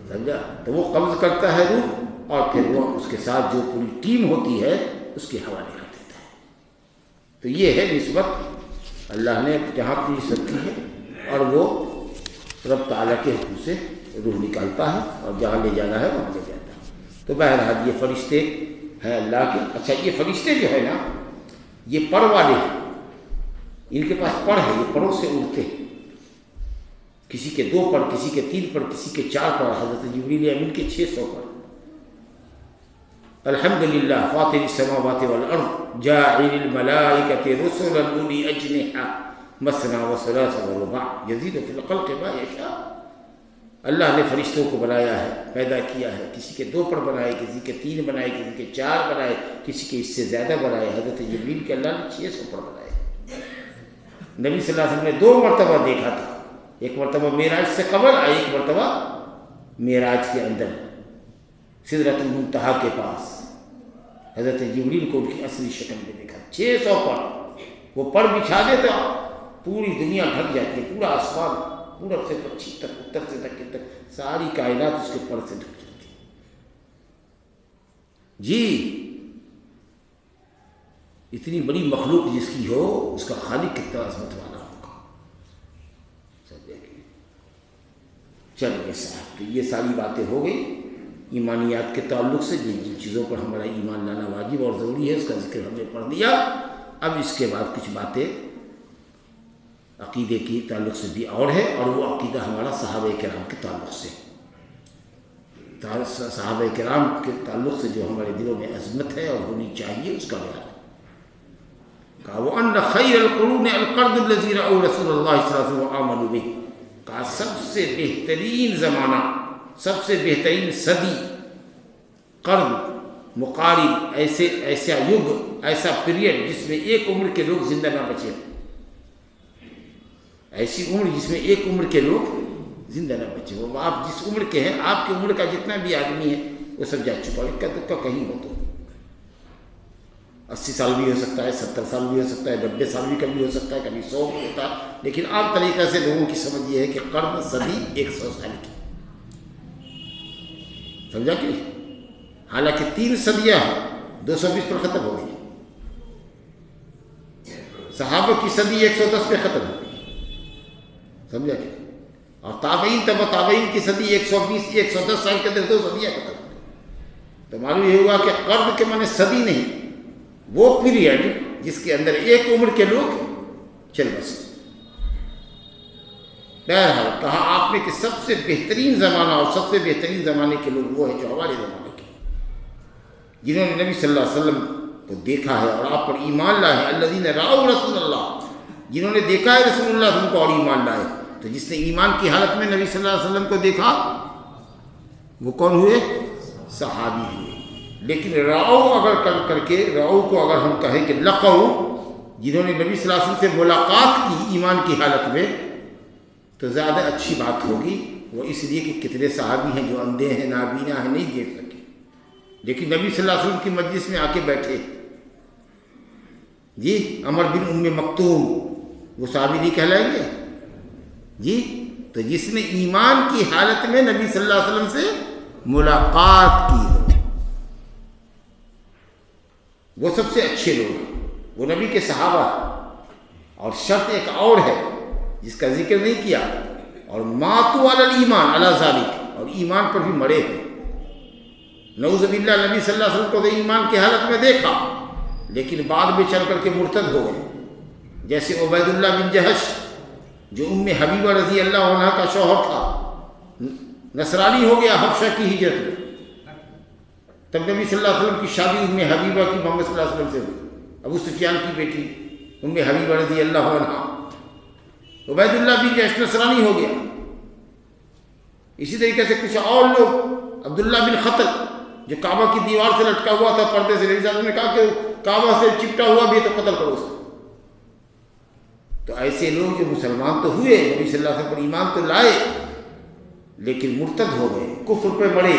سمجھا؟ تو وہ قبض کرتا ہے روح، اور پھر وہ اس کے ساتھ جو پوری ٹیم ہوتی ہے اس کے حوالے کر دیتا ہے۔ تو یہ ہے نسبت اللہ نے جہاں اپنی نسبت کی ہے، اور وہ رب تعالیٰ کے حکم سے روح نکالتا ہے اور جہاں لے جانا ہے وہاں لے جاتا ہے۔ تو بہرحال یہ فرشتے ہیں اللہ کے۔ اچھا، یہ فرشتے جو ہے نا، یہ پر والے ہیں، ان کے پاس پر ہے، یہ پروں سے اڑتے ہیں، کسی کے 2 پر، کسی کے 3 پر، کسی کے 4 پر، حضرت جبریل امین کے 600 پر۔ الحمدللہ فاطر السماوات والارض جاعل الملائکۃ رسلا اولی اجنحہ مثنی وثلاث ورباع یزید فی الخلق ما یشاء۔ اللہ نے فرشتوں کو بنایا ہے، پیدا کیا ہے، کسی کے 2 پر بنائے، کسی کے 3 بنائے، کسی کے 4 بنائے، کسی کے اس سے زیادہ بنائے۔ حضرت جبریل کے اللہ نے 600 پر بنائے۔ نبی صلی اللہ علیہ وسلم نے 2 مرتبہ دیکھا تھا، ایک مرتبہ معراج سے قبل، ایک مرتبہ معراج کے اندر سدرۃ المنتہا کے پاس حضرت جبریل کو ان کی اصلی شکل میں دیکھا۔ 600 پر وہ پر بچھا دے تو پوری دنیا ڈھک جاتی ہے، پورا آسمان پورب سے پچھم تک، اتر سے دکن تک، ساری کائنات اس کے پر سے ڈھک جاتی ہے۔ جی، اتنی بڑی مخلوق جس کی ہو، اس کا خالق کتنا عظمت والا ہوگا۔ چلیے صاحب، تو یہ ساری باتیں ہو گئی ایمانیات کے تعلق سے، جن چیزوں پر ہمارا ایمان لانا واجب اور ضروری ہے اس کا ذکر ہم نے پڑھ دیا۔ اب اس کے بعد کچھ باتیں عقیدے کی تعلق سے بھی اور ہے، اور وہ عقیدہ ہمارا صحابہ کرام کے تعلق سے، صحابہ کرام کے تعلق سے جو ہمارے دلوں میں عظمت ہے اور ہونی چاہیے اس کا بیان ہے۔ کہا وَأَنَّ خَيْرَ الْقُرُونِ الْقَرْنُ الَّذِي رَأَوْا رَسُولَ اللَّهِ صلی اللہ علیہ وسلم وَآمَنُوا بِهِ، کہا سب سے بہترین زمانہ، سب سے بہترین صدی، قرن، مقارب، ایسا یگ، ایسا پیریڈ جس میں ایک عمر کے لوگ زندہ نہ بچے، ایسی عمر جس میں ایک عمر کے لوگ زندہ نہ بچے۔ وہ آپ جس عمر کے ہیں، آپ کی عمر کا جتنا بھی آدمی ہے وہ سب جا چکا ہے، کا کہیں ہو تو 80 سال بھی ہو سکتا ہے، 70 سال بھی ہو سکتا ہے، 90 سال بھی کبھی ہو سکتا ہے، کبھی 100 بھی ہوتا ہے، لیکن عام طریقے سے لوگوں کی سمجھ یہ ہے کہ قرن صدی 100 سال کی، سمجھا کہ نہیں؟ حالانکہ 3 صدیاں ہیں، 220 پر ختم ہو گئی، صحابہ کی صدی 110 پہ ختم ہو گئی، سمجھا کہ؟ اور تابعین تبع تابعین کی صدی 120 110 سال کے اندر 2 صدیاں ختم ہو گئی۔ تو معلوم یہ ہوا کہ قرن کے معنی صدی نہیں، وہ پیریڈ جس کے اندر ایک عمر کے لوگ چل بسے۔ بہرحال کہا آپ نے کہ سب سے بہترین زمانہ اور سب سے بہترین زمانے کے لوگ وہ ہیں جو ہمارے زمانے کے، جنہوں نے نبی صلی اللہ علیہ وسلم کو دیکھا ہے اور آپ پر ایمان لائے ہیں، الذین رأوا رسول اللہ، جنہوں نے دیکھا ہے رسول اللہ علیہ وسلم کو اور ایمان لائے۔ تو جس نے ایمان کی حالت میں نبی صلی اللہ علیہ وسلم کو دیکھا وہ کون ہوئے؟ صحابی ہوئے۔ لیکن رأوا اگر کر کے رأوا کو اگر ہم کہیں کہ لقوا، جنہوں نے نبی صلی اللہ علیہ وسلم سے ملاقات کی ایمان کی حالت میں، تو زیادہ اچھی بات ہوگی، وہ اس لیے کہ کتنے صحابی ہیں جو اندھے ہیں، نابینا ہیں، نہیں دیکھ سکے، لیکن نبی صلی اللہ علیہ وسلم کی مجلس میں آ کے بیٹھے، جی عمر بن ام مکتوم، وہ صحابی نہیں کہلائیں گے؟ جی تو جس نے ایمان کی حالت میں نبی صلی اللہ علیہ وسلم سے ملاقات کی ہو، وہ سب سے اچھے لوگ ہیں، وہ نبی کے صحابہ۔ اور شرط ایک اور ہے جس کا ذکر نہیں کیا، اور ماتوا علی الایمان علی ذالک، اور ایمان پر بھی مرے ہیں۔ نعوذ باللہ نبی صلی اللہ علیہ وسلم کو تو ایمان کی حالت میں دیکھا، لیکن بعد میں چل کر کے مرتد ہو گئے، جیسے عبید اللہ بن جہش جو ام حبیبہ رضی اللہ عنہ کا شوہر تھا، نصرانی ہو گیا حبشہ کی ہجرت میں، تب نبی صلی اللہ علیہ وسلم کی شادی ام حبیبہ کی محمد صلی اللہ علیہ وسلم سے ہوئی، ابو سفیان کی بیٹی ام حبیبہ رضی اللہ عنہ۔ عبید اللہ بن جہش نصرانی ہو گیا۔ اسی طریقے سے کچھ اور لوگ، عبداللہ بن خطل جو کعبہ کی دیوار سے لٹکا ہوا تھا پردے سے، نبی صلی اللہ علیہ وسلم نے کہا کہ کعبہ سے چپٹا ہوا بھی تو قتل کرو اس کو۔ تو ایسے لوگ جو مسلمان تو ہوئے، نبی صلی اللہ علیہ وسلم پر ایمان تو لائے، لیکن مرتد ہو گئے، کفر پہ مرے،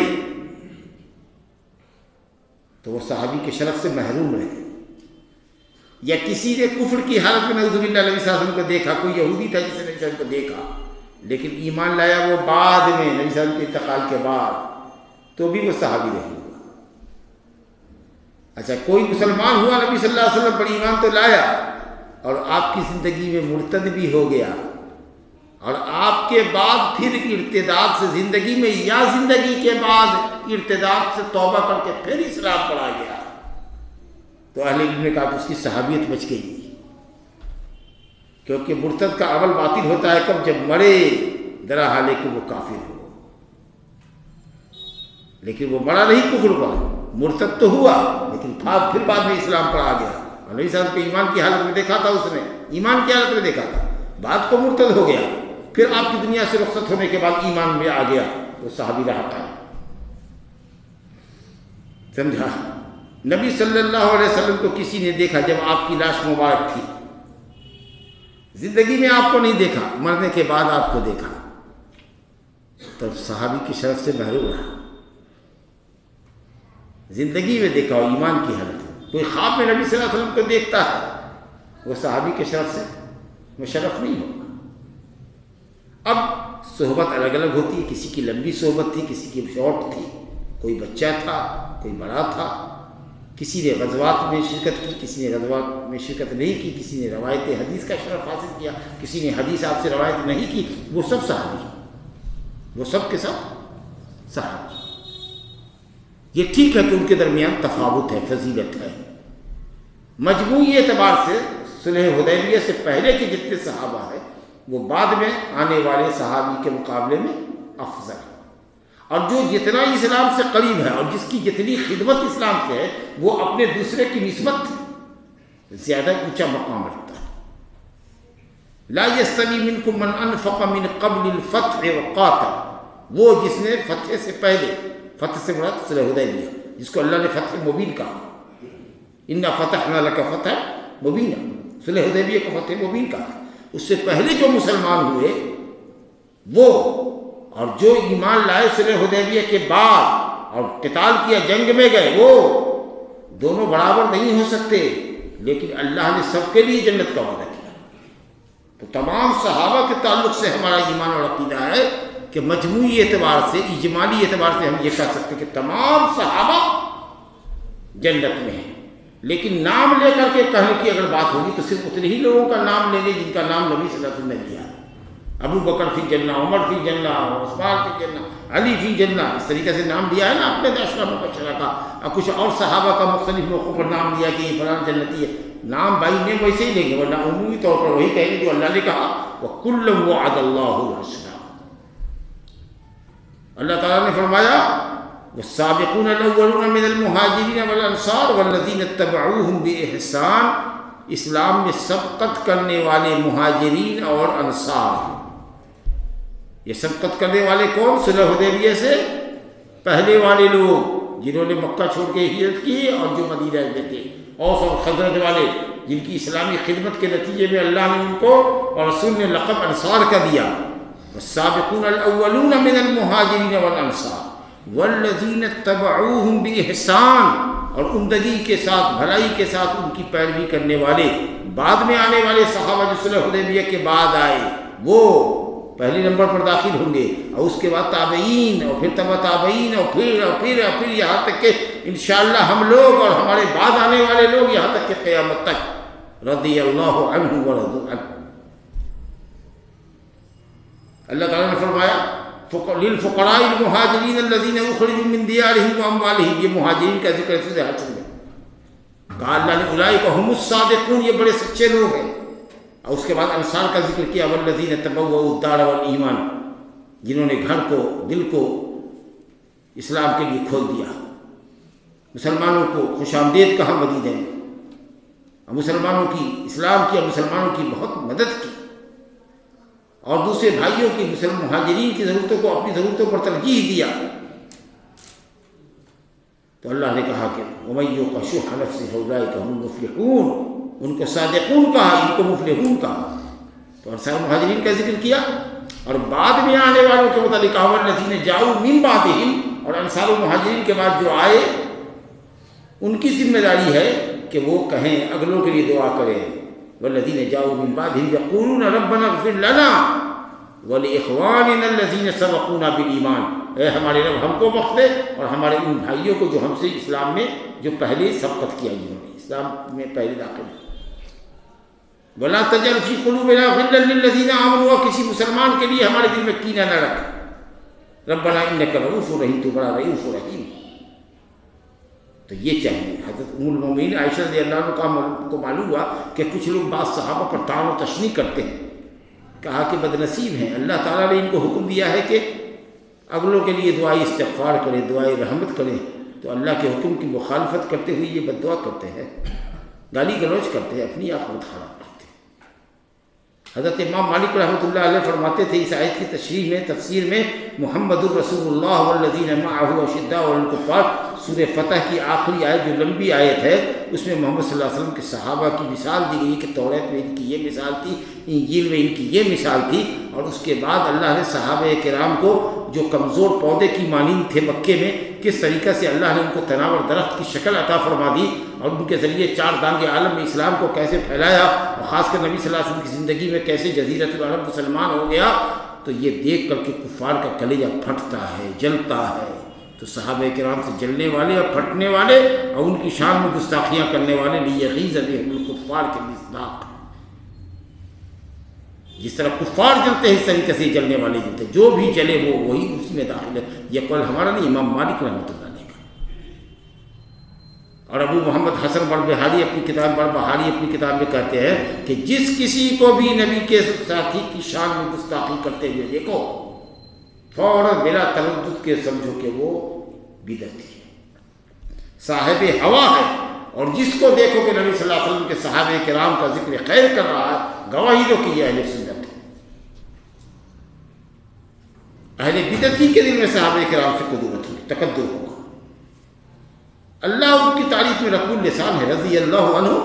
تو وہ صحابی کے شرف سے محروم رہے۔ یا کسی نے کفر کی حالت میں نعوذ باللہ نبی صلی اللہ علیہ وسلم کو دیکھا، کوئی یہودی تھا جس نے نبی صلی اللہ علیہ وسلم کو دیکھا لیکن ایمان لایا وہ بعد میں، نبی صلی اللہ علیہ وسلم کے انتقال کے بعد، تو بھی وہ صحابی نہیں ہوا۔ اچھا کوئی مسلمان ہوا، نبی صلی اللہ علیہ وسلم پر ایمان تو لایا اور آپ کی زندگی میں مرتد بھی ہو گیا، اور آپ کے بعد پھر ارتداد سے زندگی میں یا زندگی کے بعد ارتداد سے توبہ کر کے پھر اسلام پر آ گیا، تو اہل علم نے کہا کہ اس کی صحابیت بچ گئی، کیونکہ مرتد کا عمل باطل ہوتا ہے کب؟ جب مرے درا حالے کہ وہ کافر ہو، لیکن وہ مرا نہیں کفر پر، مرتد تو ہوا لیکن پھر بعد میں اسلام پر آ گیا، اور نبی صلی اللہ علیہ وسلم کو ایمان کی حالت میں دیکھا تھا، اس نے ایمان کی حالت میں دیکھا تھا، بعد کو مرتد ہو گیا، پھر آپ کی دنیا سے رخصت ہونے کے بعد ایمان میں آ گیا، وہ صحابی رہا تھا۔ سمجھا؟ نبی صلی اللہ علیہ وسلم کو کسی نے دیکھا جب آپ کی لاش مبارک تھی، زندگی میں آپ کو نہیں دیکھا، مرنے کے بعد آپ کو دیکھا، تب صحابی کی شرف سے محروم رہا۔ زندگی میں دیکھا ہو ایمان کی حالت میں، کوئی خواب میں نبی صلی اللہ علیہ وسلم کو دیکھتا ہے، وہ صحابی کے شرف سے مشرف نہیں ہوگا۔ اب صحبت الگ الگ ہوتی ہے، کسی کی لمبی صحبت تھی، کسی کی شارٹ تھی، کوئی بچہ تھا، کوئی بڑا تھا، کسی نے غزوات میں شرکت کی، کسی نے غزوات میں شرکت نہیں کی، کسی نے روایت حدیث کا شرف حاصل کیا، کسی نے حدیث آپ سے روایت نہیں کی، وہ سب صحابی ہیں۔ وہ سب کے سب صحابہ. یہ ٹھیک ہے کہ ان کے درمیان تفاوت ہے، فضیلت ہے. مجموعی اعتبار سے صلح حدیبیہ سے پہلے کے جتنے صحابہ ہیں وہ بعد میں آنے والے صحابی کے مقابلے میں افضل ہے. اور جو جتنا اسلام سے قریب ہے اور جس کی جتنی خدمت اسلام سے ہے وہ اپنے دوسرے کی نسبت زیادہ اونچا مقام رکھتا ہے. لا یستوی منکم من انفق من قبل الفتح وقاتل، وہ جس نے فتح سے پہلے، فتح سے مراد صلح حدیبیہ جس کو اللہ نے فتح مبین کہا، انا فتحنا لک فتح مبینہ، صلح حدیبیہ کو فتح مبین کہا. اس سے پہلے جو مسلمان ہوئے وہ اور جو ایمان لائے صلح حدیبیہ کے بعد اور قتال کیا، جنگ میں گئے، وہ دونوں برابر نہیں ہو سکتے، لیکن اللہ نے سب کے لیے جنت کا وعدہ کیا. تو تمام صحابہ کے تعلق سے ہمارا ایمان اور عقیدہ ہے کہ مجموعی اعتبار سے، اجمالی اعتبار سے ہم یہ کہہ سکتے کہ تمام صحابہ جنت میں ہیں. لیکن نام لے کر کے کہنے کی اگر بات ہوگی تو صرف اتنے ہی لوگوں کا نام لے لیں جن کا نام نبی صلی اللہ علیہ وسلم نے لیا. ابو بکر فی جنہ، عمر فی جنہ، عثمان فی جنہ، علی فی جنہ، اس طریقے سے نام دیا ہے نا اپنے عشرہ مبشرہ کا. اور کچھ اور صحابہ کا مختلف موقعوں پر نام دیا کہ یہ فلان جنتی ہے. نام بائی نے ویسے ہی لیں گے، ورنہ عمومی طور پر وہی کہیں گے جو اللہ نے کہا وَكُلًّا وَعَدَ اللَّهُ الْحُسْنَىٰ. اللہ تعالیٰ نے فرمایا والسابقون الاولون من المہاجرین والانصار والذین اتبعوہم بإحسان، اسلام میں سبقت کرنے والے مہاجرین اور انصار. یہ سبقت کرنے والے کون؟ صلح حدیبیہ سے پہلے والے لوگ جنہوں نے مکہ چھوڑ کے ہجرت کی اور جو مدینہ میں تھے، اوس اور خزرج والے جن کی اسلامی خدمت کے نتیجے میں اللہ نے ان کو اور رسول نے لقب انصار کا دیا. والسابقون الاولون من المہاجرین والانصار والذین اتبعوہم بإحسان، اور عمدگی کے ساتھ، بھلائی کے ساتھ ان کی پیروی کرنے والے بعد میں آنے والے صحابہ جو صلح حدیبیہ کے بعد آئے وہ پہلے نمبر پر داخل ہوں گے، اور اس کے بعد تابعین اور پھر تبع تابعین اور پھر یہاں تک کہ انشاءاللہ ہم لوگ اور ہمارے بعد آنے والے لوگ یہاں تک کہ قیامت تک رضی اللہ عنہ ورضوا عنہ. اللہ تعالیٰ نے فرمایا للفقراء المہاجرین الذین اخرجوا من دیارہم واموالہم، یہ مہاجرین کا ذکر سورہ حشر میں کہا اللہ نے اولئک ھم الصادقون، یہ بڑے سچے لوگ ہیں. اور اس کے بعد انصار کا ذکر کیا والذین تبوؤوا الدار والایمان، جنہوں نے گھر کو، دل کو اسلام کے لیے کھول دیا، مسلمانوں کو خوش آمدید کہا مدینہ میں، اور مسلمانوں کی اسلام کی اور مسلمانوں کی بہت مدد کی، اور دوسرے بھائیوں کی مسلم مہاجرین کی ضرورتوں کو اپنی ضرورتوں پر ترجیح دیا. تو اللہ نے کہا کہ وَمَن یُوقَ شُحَّ نَفْسِهِ فَأُولَٰئِکَ هُمُ الْمُفْلِحُونَ، ان کو صادقون کہا، ان کو مفلحون کہا. تو انصار مہاجرین کا ذکر کیا، اور بعد میں آنے والوں کے متعلق والذین جاؤوا من بعدہم، اور انصار و مہاجرین کے بعد جو آئے ان کی ذمہ داری ہے کہ وہ کہیں، اگلوں کے لیے دعا کریں. والذین جاؤوا من بعدہم یقولون ربنا اغفر لنا ولاخواننا الذین سبقونا بالایمان، اے ہمارے رب ہم کو بخش دے اور ہمارے ان بھائیوں کو جو ہم سے اسلام میں جو پہلے سبقت کیا، جنہوں نے اسلام میں پہلے داخل ہوئے. ولا تجعل فی قلوبنا غلا للذین آمنوا، کسی مسلمان کے لیے ہمارے دل میں کینہ نہ رکھ. ربنا انک رؤوف رحیم، تو بڑا رؤوف رحیم. تو یہ چاہیے. حضرت ام المومنین عائشہ رضی اللہ عنہ کو معلوم ہوا کہ کچھ لوگ بعض صحابہ پر طعن و تشنیع کرتے ہیں. کہا کہ بد نصیب ہیں، اللہ تعالیٰ نے ان کو حکم دیا ہے کہ اگلوں کے لیے دعائی استغفار کریں، دعائی رحمت کریں، تو اللہ کے حکم کی مخالفت کرتے ہوئے یہ بد دعا کرتے ہیں، گالی گلوچ کرتے ہیں، اپنی آخرت خراب کرتے ہیں. حضرت امام مالک رحمۃ اللہ علیہ فرماتے تھے اس آیت کی تشریح میں، تفسیر میں، محمد الرسول اللہ والذین معہ اشداء علی الکفار، سورہ فتح کی آخری آیت جو لمبی آیت ہے، اس میں محمد صلی اللہ علیہ وسلم کے صحابہ کی مثال دی گئی کہ توریت میں ان کی یہ مثال تھی، انجیل میں ان کی یہ مثال تھی. اور اس کے بعد اللہ نے صحابہ کرام کو جو کمزور پودے کی مانند تھے مکے میں، کس طریقے سے اللہ نے ان کو تناور درخت کی شکل عطا فرما دی، اور ان کے ذریعے چار دانگ عالم میں اسلام کو کیسے پھیلایا، اور خاص کر نبی صلی اللہ علیہ وسلم کی زندگی میں کیسے جزیرۃ العرب مسلمان ہو گیا. تو یہ دیکھ کر کے کفار کا کلیجہ پھٹتا ہے، جلتا ہے. تو صحابہ کرام سے جلنے والے اور پھٹنے والے اور ان کی شان میں گستاخیاں کرنے والے لیغیظ بہم الکفار کے مصداق. جس طرح کفار جلتے ہیں اس طریقے سے جلنے والے جلتے ہیں، جو بھی جلے وہ وہی اسی میں داخل ہے۔ یہ قول ہمارا نہیں، امام مالک رحمۃ اللہ علیہ کا۔ اور ابو محمد حسن بڑبہاری اپنی کتاب میں کہتے ہیں کہ جس کسی کو بھی نبی کے ساتھی کی شان میں گستاخی کرتے ہوئے دیکھو، فوراً بلا تردد کے سمجھو کہ وہ بدعتی ہے، صاحب ہوا ہے۔ اور جس کو دیکھو کہ نبی صلی اللہ علیہ وسلم کے صحابہ کرام کا ذکر خیر کر رہا ہے، گواہی دو کہ یہ اہل سنت ہے۔ اہل بدعتی کے دل میں صحابہ کرام سے قدوت ہوگی، تقدر ہوگا۔ اللہ ان کی تعریف میں رقم لسان ہے، رضی اللہ عنہ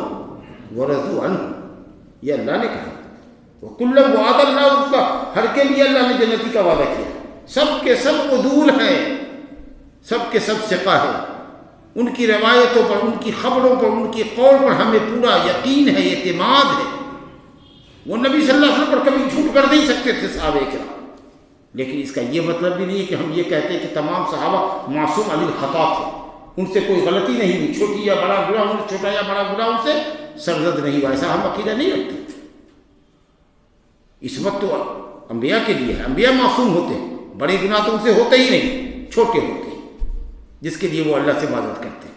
ورضوا عنہ، یہ اللہ نے کہا۔ وَكُلًّا وَعَدَ اللَّهُ اس کا ہر کے لیے اللہ نے جنتی کا وعدہ کیا۔ سب کے سب عدول ہیں، سب کے سب ثقہ ہیں، ان کی روایتوں پر، ان کی خبروں پر، ان کی قول پر ہمیں پورا یقین ہے، اعتماد ہے۔ وہ نبی صلی اللہ علیہ وسلم پر کبھی جھوٹ کر نہیں سکتے تھے صحابہ کرام۔ لیکن اس کا یہ مطلب بھی نہیں ہے کہ ہم یہ کہتے ہیں کہ تمام صحابہ معصوم عن الخطا تھے، ان سے کوئی غلطی نہیں ہوئی، چھوٹی یا بڑا گناہ، چھوٹا یا بڑا گناہ ان سے سرزد نہیں ہوا، ایسا ہم عقیدہ نہیں رکھتے۔ اس وقت تو انبیاء کے لیے ہے، انبیاء معصوم ہوتے ہیں، بڑے گناہ تو ان سے ہوتے ہی نہیں، چھوٹے ہوتے ہیں، جس کے لیے وہ اللہ سے معذرت کرتے ہیں۔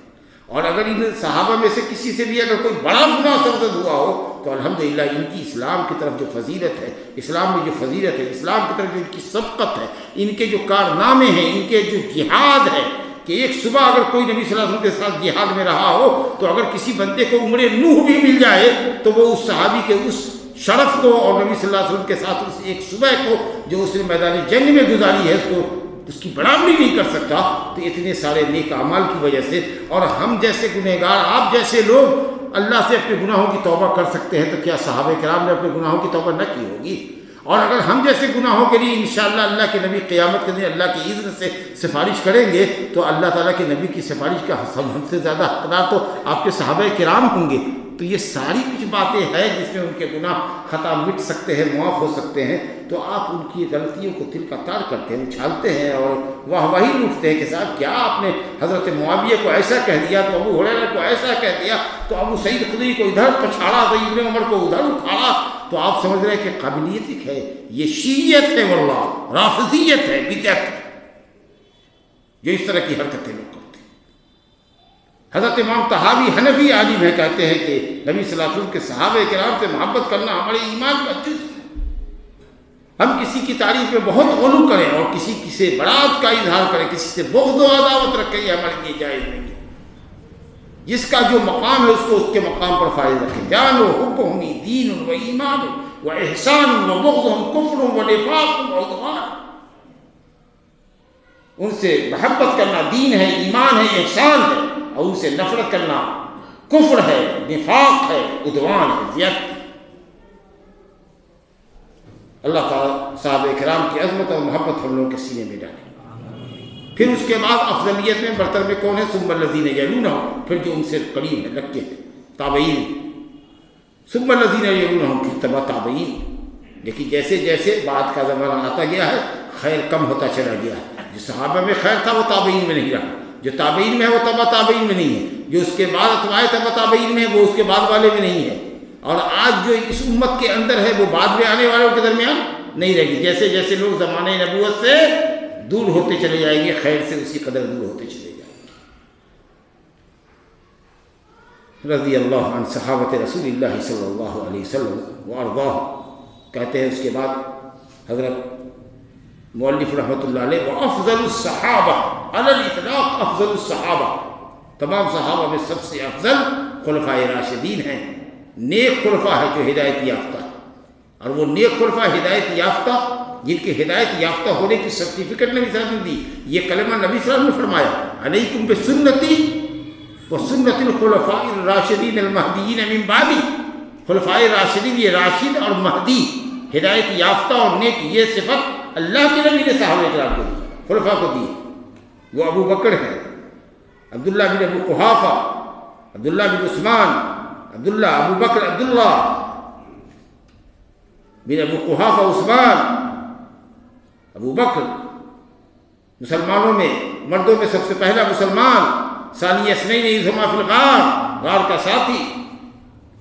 اور اگر ان صحابہ میں سے کسی سے بھی اگر کوئی بڑا گناہ سرزد ہوا ہو تو الحمدللہ ان کی اسلام کی طرف جو فضیلت ہے، اسلام میں جو فضیلت ہے، اسلام کی طرف جو ان کی سبقت ہے، ان کے جو کارنامے ہیں، ان کے جو جہاد ہے، کہ ایک صبح اگر کوئی نبی صلی اللہ علیہ وسلم کے ساتھ جہاد میں رہا ہو تو اگر کسی بندے کو عمر نوح بھی مل جائے تو وہ اس صحابی کے اس شرف کو اور نبی صلی اللہ علیہ وسلم کے ساتھ اس ایک صبح کو جو اس نے میدان جنگ میں گزاری ہے اس کی برابری نہیں کر سکتا۔ تو اتنے سارے نیک اعمال کی وجہ سے، اور ہم جیسے گنہگار، آپ جیسے لوگ اللہ سے اپنے گناہوں کی توبہ کر سکتے ہیں، تو کیا صحابہ کرام نے اپنے گناہوں کی توبہ نہ کی ہوگی؟ اور اگر ہم جیسے گناہوں کے لیے انشاءاللہ اللہ کے نبی قیامت کے دن اللہ کی اذن سے سفارش کریں گے تو اللہ تعالیٰ کے نبی کی سفارش کا ہم سے زیادہ حقدار تو آپ کے صحابہ کرام ہوں گے۔ تو یہ ساری کچھ باتیں ہیں جس میں ان کے گناہ خطا مٹ سکتے ہیں، معاف ہو سکتے ہیں۔ تو آپ ان کی غلطیوں کو تل کا تار کرتے ہیں، اچھالتے ہیں اور واہ واہی لوٹتے ہیں کہ صاحب کیا آپ نے حضرت معاویہ کو ایسا کہہ دیا، تو ابو ہریرہ کو ایسا کہہ دیا، تو ابو سعید خدری کو ادھر پچھاڑا، تو ابن عمر کو ادھر اکھاڑا۔ تو آپ سمجھ رہے ہیں کہ قابلیت ایک ہے، یہ شیعیت ہے، واللہ رافضیت ہے، بدعت ہے، جو اس طرح کی حرکتیں لوگ کرتے ہیں۔ حضرت امام طحاوی حنفی عالم ہے، کہتے ہیں کہ نبی صلی اللہ علیہ وسلم کے صحابہ کرام سے محبت کرنا ہمارے ایمان کا جز ہے۔ ہم کسی کی تعریف میں بہت غلو کریں اور کسی سے برات کا اظہار کریں، کسی سے بغض و عداوت رکھیں، یہ ہمارے لیے جائز نہیں ہے۔ جس کا جو مقام ہے اس کو اس کے مقام پر فائز رکھیں۔ جانو حبہم دین و ایمان و احسان و بغضہم کفر و نفاق و عدوان، ان سے محبت کرنا دین ہے، ایمان ہے، احسان ہے، اور ان سے نفرت کرنا کفر ہے، نفاق ہے، عدوان ہے، زیادتی۔ اللہ تعالیٰ صحابہ کرام کی عظمت اور محبت ہم لوگوں کے سینے میں ڈالے۔ پھر اس کے بعد افضلیت میں برتر میں کون ہے؟ ثم الذین یلونہم، پھر جو ان سے قریب ہے، لگتے ہیں، تابعین۔ ثم الذین یلونہم، پھر تبع تابعین۔ لیکن جیسے جیسے بعد کا زمانہ آتا گیا ہے خیر کم ہوتا چلا گیا ہے۔ جو صحابہ میں خیر تھا وہ تابعین میں نہیں رہا، جو تابعین میں ہے وہ تبع تابعین میں نہیں ہے، جو اس کے بعد اتباع تبع تابعین میں ہے وہ اس کے بعد والے میں نہیں ہے۔ اور آج جو اس امت کے اندر ہے وہ بعد میں آنے والوں کے درمیان نہیں رہے گی۔ جیسے جیسے لوگ زمانے نبوت سے دور ہوتے چلے جائیں گے، خیر سے اسی قدر دور ہوتے چلے جائیں گے۔ رضی اللہ عنہ صحابت رسول اللہ صلی اللہ علیہ وسلم وارضاہ، کہتے ہیں اس کے بعد حضرت مؤلف رحمۃ اللہ علیہ، وافضل الصحابہ علی الاطلاق، افضل الصحابہ، تمام صحابہ میں سب سے افضل خلفائے راشدین ہیں، نیک خلفاء ہے جو ہدایت یافتہ، اور وہ نیک خلفاء ہدایت یافتہ جن کے ہدایت یافتہ ہونے کی سرٹیفکیٹ نبی صلی اللہ علیہ وسلم دی۔ یہ کلمہ نبی صلی اللہ علیہ وسلم نے فرمایا، علیکم بسنتی وسنت الخلفاء الراشدین المہدیین من بعدی۔ خلفائے راشدین، یہ راشد اور مہدی، ہدایت یافتہ اور نیک، یہ صفت اللہ کے نبی نے صحابہ کرام کو دی، خلفاء کو دی۔ وہ ابو بکر ہیں، عبداللہ بن ابو قحافہ، عبداللہ بن عثمان، عبداللہ ابو بکر، عبداللہ بن ابو قحافہ، عثمان، ابو بکر، مسلمانوں میں مردوں میں سب سے پہلا مسلمان، ثانی اثنین اذ ہما فی الغار، غار کا ساتھی،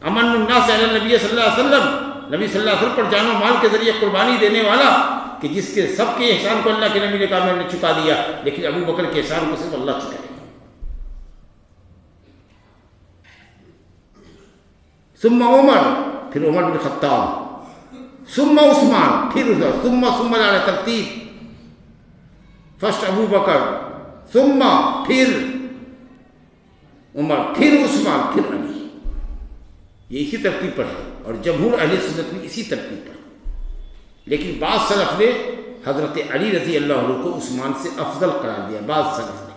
امن الناس علی النبی صلی اللہ علیہ وسلم، نبی صلی اللہ علیہ وسلم پر جان و مال کے ذریعے قربانی دینے والا کہ جس کے سب کے احسان کو اللہ کے نبی نے کہا میں نے چکا دیا، لیکن ابو بکر کے احسان کو صرف اللہ چکائے گا۔ ثم عمر، پھر عمر بن خطاب، ثم عثمان، پھر ثم علی ترتیب، فرسٹ ابو بکر، ثم پھر عمر، پھر عثمان، پھر علی، یہ اسی ترتیب پر ہے، اور جمہور اہل سنت بھی اسی ترتیب پر۔ لیکن بعض سلف نے حضرت علی رضی اللہ عنہ کو عثمان سے افضل قرار دیا، بعض سلف نے،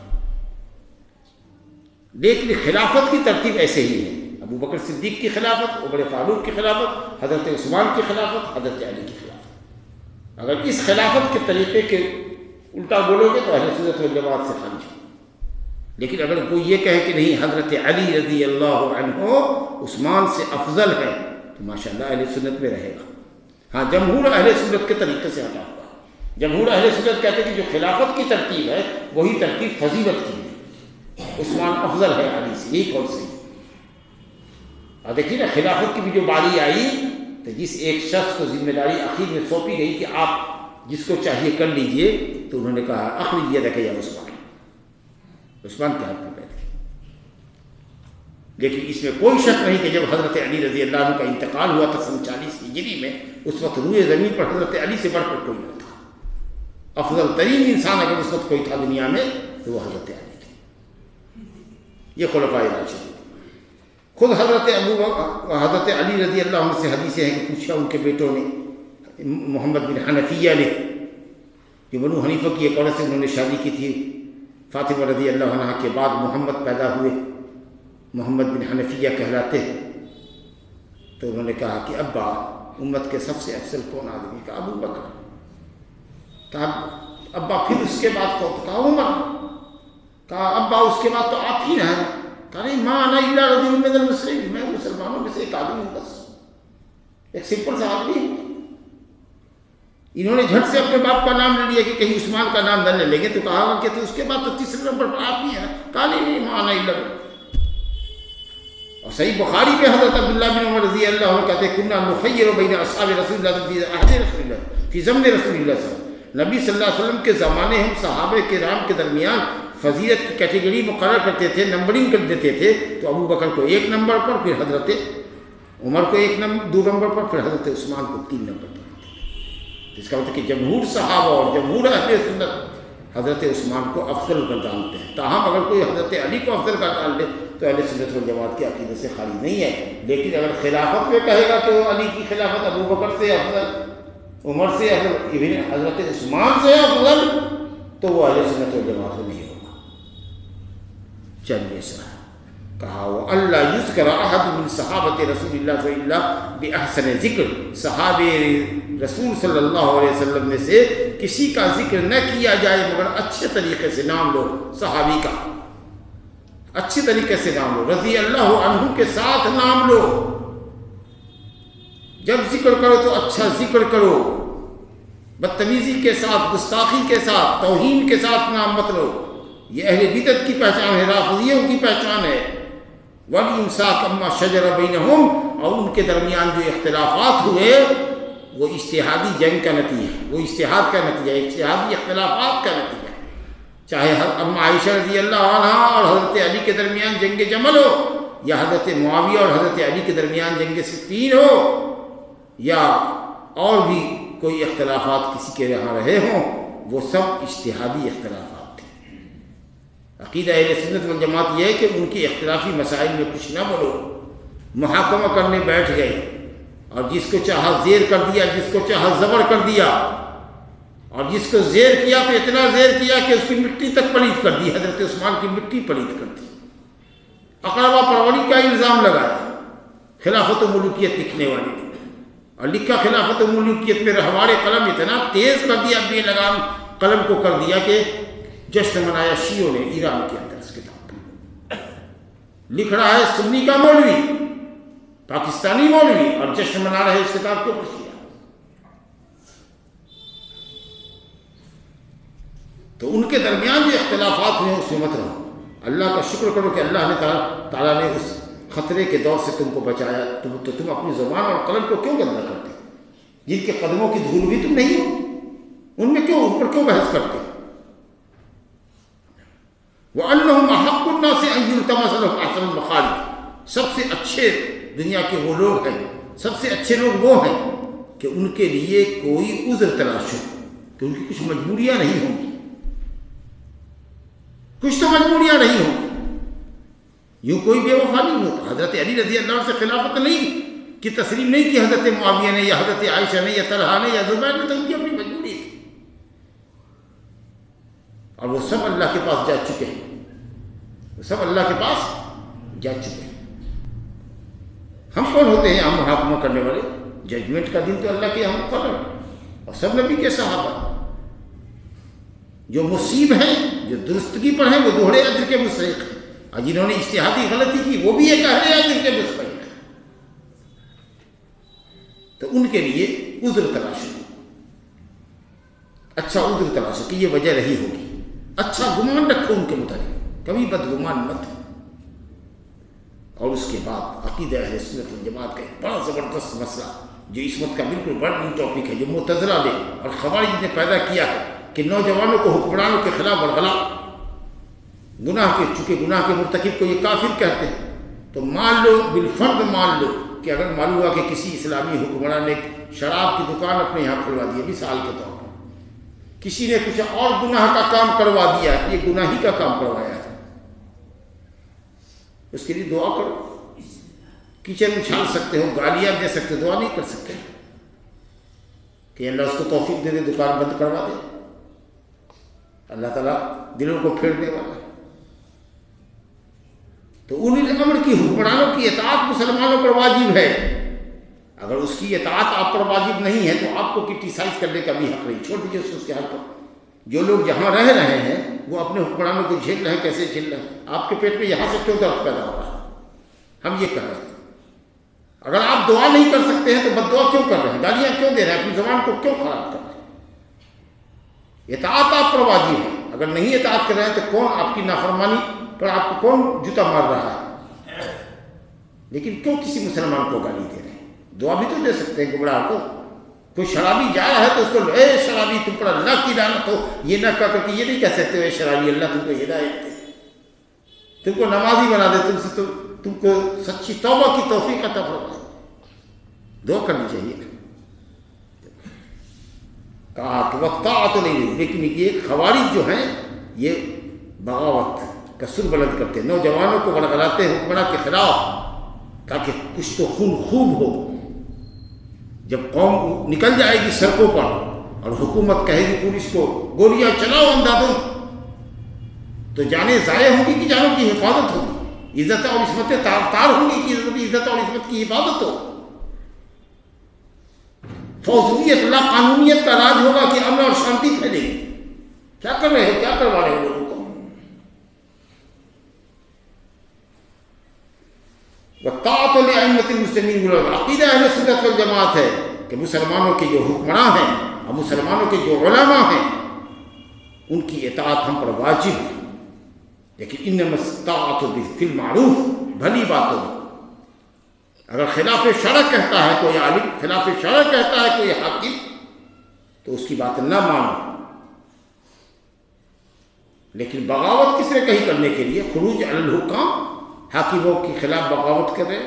لیکن خلافت کی ترتیب ایسے ہی ہے، ابو بکر صدیق کی خلافت، عمر فاروق کی خلافت، حضرت عثمان کی خلافت، حضرت علی کی خلافت۔ اگر اس خلافت کے طریقے کے الٹا بولو گے تو اہل سنت والجماعت سے خارج ہو، لیکن اگر کوئی یہ کہے کہ نہیں حضرت علی رضی اللہ عنہ عثمان سے افضل ہے تو ماشاءاللہ اہل سنت میں رہے گا۔ ہاں جمہور اہل سنت کے طریقے سے ہٹا ہوا، جمہور اہل سنت کہتے ہیں کہ جو خلافت کی ترتیب ہے وہی ترتیب فضیلت کی ہے، عثمان افضل ہے علی سے، یہی کون صحیح۔ اور دیکھیے نا خلافت کی بھی جو باری آئی تو جس ایک شخص کو ذمہ داری آخر میں سونپی گئی کہ آپ جس کو چاہیے کر لیجئے، تو انہوں نے کہا اخرج یدک یا عثمان، عثمان کے ہاتھ میں بیٹھ گئے۔ لیکن اس میں کوئی شک نہیں کہ جب حضرت علی رضی اللہ عنہ کا انتقال ہوا تھا سن 40 ہجری میں، اس وقت روئے زمین پر حضرت علی سے بڑھ کر کوئی نہ تھا، افضل ترین انسان اگر اس وقت کوئی تھا دنیا میں تو وہ حضرت علی تھے۔ یہ خلفائے راشدین، خود حضرت علی رضی اللہ عنہ سے حدیثیں ہیں کہ پوچھا ان کے بیٹوں نے، محمد بن حنفیہ نے، جو بنو حنیفہ کی ایک عورت سے انہوں نے شادی کی تھی، فاطمہ رضی اللہ عنہ کے بعد محمد پیدا ہوئے، محمد بن حنفیہ کہلاتے ہیں، تو انہوں نے کہا کہ ابا امت کے سب سے افضل کون آدمی؟ کہا ابو بکر۔ کہا ابا پھر اس کے بعد کون؟ کہا عمر۔ کہا ابا اس کے بعد تو آپ ہی ہیں۔ کہا نہیں، ما انا الا رجل من المسلمین، میں مسلمانوں میں سے ایک آدمی ہوں، بس ایک سمپل سا آدمی ہوں۔ انہوں نے جھٹ سے اپنے باپ کا نام لے لیا کہ کہیں عثمان کا نام نہ لے لیں گے، تو کہا کہ تو اس کے بعد تو تیسرے نمبر پر آپ ہی ہیں۔ کہا نہیں، ما انا الا۔ اور صحیح بخاری میں حضرت عبداللہ بن عمر رضی اللہ عنہ کہتے ہیں کنا نخیر بین اصحاب رسول اللہ فی عہد رسول اللہ فی زمن رسول اللہ صلی اللہ علیہ وسلم، نبی صلی اللہ علیہ وسلم کے زمانے ہم صحابہ کرام کے درمیان فضیلت کی کیٹیگری مقرر کرتے تھے، نمبرنگ کر دیتے تھے، تو ابو بکر کو 1 نمبر پر، پھر حضرت عمر کو 2 نمبر پر، پھر حضرت عثمان کو 3 نمبر پر۔ اس کا مطلب کہ جمہور صحابہ اور جمہور اہل سنت حضرت عثمان کو افضل گردانتے ہیں، تاہم اگر کوئی حضرت علی کو افضل گردان لے تو اہل سنت والجماعت کی عقیدت سے خارج نہیں ہے۔ لیکن اگر خلافت میں کہے گا کہ علی کی خلافت ابو بکر سے افضل، عمر سے افضل، ایون حضرت عثمان سے افضل، تو وہ اہل سنت والجماعت میں نہیں ہوگا۔ چلیے سر، کہا وہ اللہ یذکر احد من صحابۃ رسول اللہ صلی اللہ علیہ وسلم باحسن ذکر، صحابہ رسول صلی اللہ علیہ وسلم میں سے کسی کا ذکر نہ کیا جائے مگر اچھے طریقے سے نام لو، صحابی کا اچھے طریقے سے نام لو، رضی اللہ عنہ کے ساتھ نام لو، جب ذکر کرو تو اچھا ذکر کرو، بدتمیزی کے ساتھ، گستاخی کے ساتھ، توہین کے ساتھ نام مت لو۔ یہ اہل بدعت کی پہچان ہے، رافضیوں کی پہچان ہے۔ وَالْإِمْسَاكَ عَمَّا شَجَرَ بَيْنَهُمْ، اور ان کے درمیان جو اختلافات ہوئے وہ اجتہادی جنگ کا نتیجہ ہے، وہ اجتہاد کا نتیجہ ہے، اجتہادی اختلافات کا نتیجہ ہے، چاہے ام عائشہ رضی اللہ عنہ اور حضرت علی کے درمیان جنگ جمل ہو، یا حضرت معاویہ اور حضرت علی کے درمیان جنگ صفین ہو، یا اور بھی کوئی اختلافات کسی کے یہاں رہے ہوں، وہ سب اجتہادی اختلافات تھے۔ عقیدہ اہل سنت والجماعت یہ ہے کہ ان کی اختلافی مسائل میں کچھ نہ بولو، محاکمہ کرنے بیٹھ گئے اور جس کو چاہا زیر کر دیا، جس کو چاہا زبر کر دیا، اور جس کو زیر کیا تو اتنا زیر کیا کہ اس کی مٹی تک پلید کر دی، حضرت عثمان کی مٹی پلید کر دی، اقربا پروری کا الزام لگایا، خلافت و ملوکیت لکھنے والے نے، اور لکھا خلافت و ملوکیت میں رہوار قلم اتنا تیز کر دیا، بے لگام قلم کو کر دیا کہ جشن منایا شیعوں نے ایران کے اندر۔ اس کتاب لکھ رہا ہے سنی کا مولوی، پاکستانی مولوی، اور جشن منا رہے اس کتاب کو خوشی۔ تو ان کے درمیان جو اختلافات ہوئے اس میں مت رہو، اللہ کا شکر کرو کہ اللہ نے تعالیٰ نے اس خطرے کے دور سے تم کو بچایا، تو تم اپنی زبان اور قلم کو کیوں گندا کرتے؟ جن کے قدموں کی دھول بھی تم نہیں ہو، ان پر کیوں بحث کرتے؟ وَأَنَّهُمْ أَحَقُّ النَّاسِ أَن يُلْتَمَسَ لَهُمْ أَحْسَنُ الْمَخَارِجِ، سب سے اچھے دنیا کے وہ لوگ ہیں، سب سے اچھے لوگ وہ ہیں کہ ان کے لیے کوئی عذر تلاش ہو، کہ ان کی کچھ مجبوریاں نہیں ہوں گی، کچھ تو مجبوریاں نہیں ہوں گی، یوں کوئی بے وفا نہیں ہوتا۔ حضرت علی رضی اللہ عنہ سے خلافت نہیں کی تسلیم نہیں کی حضرت معاویہ نے یا حضرت عائشہ نے یا طلحہ نے یا زبیر نے، تو ان کی اپنی مجبوری تھی، اور وہ سب اللہ کے پاس جا چکے ہیں، وہ سب اللہ کے پاس جا چکے ہیں۔ ہم کون ہوتے ہیں ہم محاکمہ کرنے والے؟ ججمنٹ کا دن تو اللہ کے یہاں مقرر، اور سب نبی کے صحابہ جو مصیب ہیں، جو درستگی پر ہیں، وہ دوہرے اجر کے مستحق ہیں، اور جنہوں نے اجتہادی غلطی کی وہ بھی ایک اہل اجر کے مستحق ہیں۔ تو ان کے لیے عذر تلاش ہو، اچھا عذر تلاش ہو کہ یہ وجہ رہی ہوگی، اچھا گمان رکھو ان کے متعلق، کبھی بدگمان مت ہو۔ اور اس کے بعد عقیدہ اہل سنت والجماعت کا ایک بڑا زبردست مسئلہ جو عصمت کا بالکل بڑا ٹاپک ہے، جو معتزلہ نے اور خوارج نے پیدا کیا ہے کہ نوجوانوں کو حکمرانوں کے خلاف بڑھلا، گناہ کے چونکہ گناہ کے مرتکب کو یہ کافر کہتے ہیں، تو مان لو بالفرد مان لو کہ اگر معلوم ہوا کہ کسی اسلامی حکمران نے شراب کی دکان اپنے یہاں کھلوا دی، مثال کے طور پر کسی نے کچھ اور گناہ کا کام کروا دیا، یہ گناہی کا کام کروایا ہے، اس کے لیے دعا کرو، کچن اچھال سکتے ہو، گالیاں دے سکتے، دعا نہیں کر سکتے کہ اللہ اس کو توفیق دے دے، دکان بند کروا دے۔ اللہ تعالیٰ دلوں کو پھیرنے والا ہے۔ تو اولی الامر کی حکمرانوں کی اطاعت مسلمانوں پر واجب ہے، اگر اس کی اطاعت آپ پر واجب نہیں ہے تو آپ کو کرٹیسائز کرنے کا بھی حق نہیں، چھوڑ دیجیے اس کے حل پر۔ جو لوگ جہاں رہ رہے ہیں وہ اپنے حکمرانوں کو جھیل رہے ہیں، کیسے جھیل رہے ہیں؟ آپ کے پیٹ میں یہاں سے کیوں درد پیدا ہو رہا ہے؟ ہم یہ کر رہے ہیں۔ اگر آپ دعا نہیں کر سکتے ہیں تو بد دعا کیوں کر رہے ہیں؟ گالیاں کیوں دے رہے ہیں؟ اپنی زبان کو کیوں خراب کر رہے ہیں؟ اطاعت آپ پر واجب ہے، اگر نہیں اطاعت کر رہے ہیں تو کون آپ کی نافرمانی پر آپ کو کون جوتا مار رہا ہے؟ لیکن کیوں کسی مسلمان کو گالی دے رہے ہیں؟ دعا بھی تو دے سکتے ہیں گمراہ کو۔ کوئی شرابی جا رہا ہے تو اس کو اے شرابی تم پر اللہ کی لعنت ہو، یہ نہ کہہ کر کے یہ نہیں کہہ سکتے اے شرابی اللہ تم کو ہدایت دے، تم کو نمازی بنا دے، تم کو سچی توبہ کی توفیق عطا فرمائے۔ دعا کرنی چاہیے۔ کہا کہ وقت نہیں ہوئی، لیکن یہ خوارج جو ہیں یہ بغاوت کا سر بلند کرتے ہیں، نوجوانوں کو غلغلاتے ہیں حکمراں کے خلاف تاکہ کچھ تو خون خوب ہو۔ جب قوم نکل جائے گی سڑکوں پر اور حکومت کہے گی پولیس کو گولیاں چلاؤ اندھادھند، تو جانیں ضائع ہوں گی کہ جانوں کی حفاظت ہوگی، عزت اور عصمت تار ہوں گی کہ عزت اور عصمت کی حفاظت ہو۔ فوضیت لا قانونیت کا راج ہوگا کہ امن اور شانتی پھیلے گی۔ کیا کر رہے ہو؟ کیا کروا رہے ہو لوگوں کو؟ وَالطَّاعَةُ لِأَئِمَّةِ الْمُسْلِمِينَ، عقیدہ اہل سنت والجماعت ہے کہ مسلمانوں کے جو حکمراں ہیں اور مسلمانوں کے جو علماء ہیں ان کی اطاعت ہم پر واجب ہے، لیکن انما الطاعة فی المعروف، بھلی باتوں میں۔ اگر خلاف شرع کہتا ہے کوئی عالم، خلاف شرع کہتا ہے کوئی حاکم، تو اس کی بات نہ مانو۔ لیکن بغاوت کس نے کہی کرنے کے لیے؟ خروج علی الحکام، حاکموں کے خلاف بغاوت کر رہے،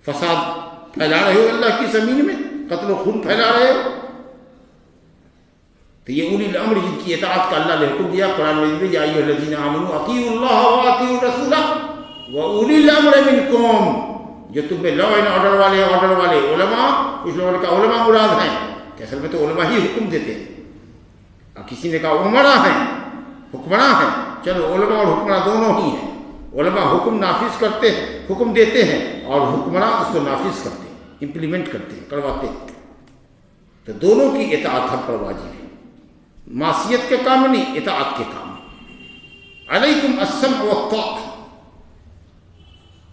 فساد پھیلا رہے ہو اللہ کی زمین میں، قتل و خون پھیلا رہے ہو، تو یہ اولی الامر جن کی اطاعت کا اللہ نے حکم دیا قرآن مجید میں، یا ایھا الذین آمنوا اطیعوا اللہ واطیعوا الرسول واولی الامر منکم، جو تم میں لا اینڈ آرڈر والے علماء، کچھ لوگوں نے کہا علماء مراد ہیں کہ اصل میں تو علماء ہی حکم دیتے ہیں، اور کسی نے کہا عمراء ہیں، حکمراں ہیں، چلو علماء اور حکمراں دونوں ہی ہیں۔ علماء حکم نافذ کرتے ہیں، حکم دیتے ہیں، اور حکمراں اس کو نافذ کرتے ہیں، امپلیمنٹ کرتے ہیں، کرواتے ہیں۔ تو دونوں کی اطاعت ہم پر واجب ہے، معصیت کے کام نہیں، اطاعت کے کام۔ علیکم السمع والطاعۃ،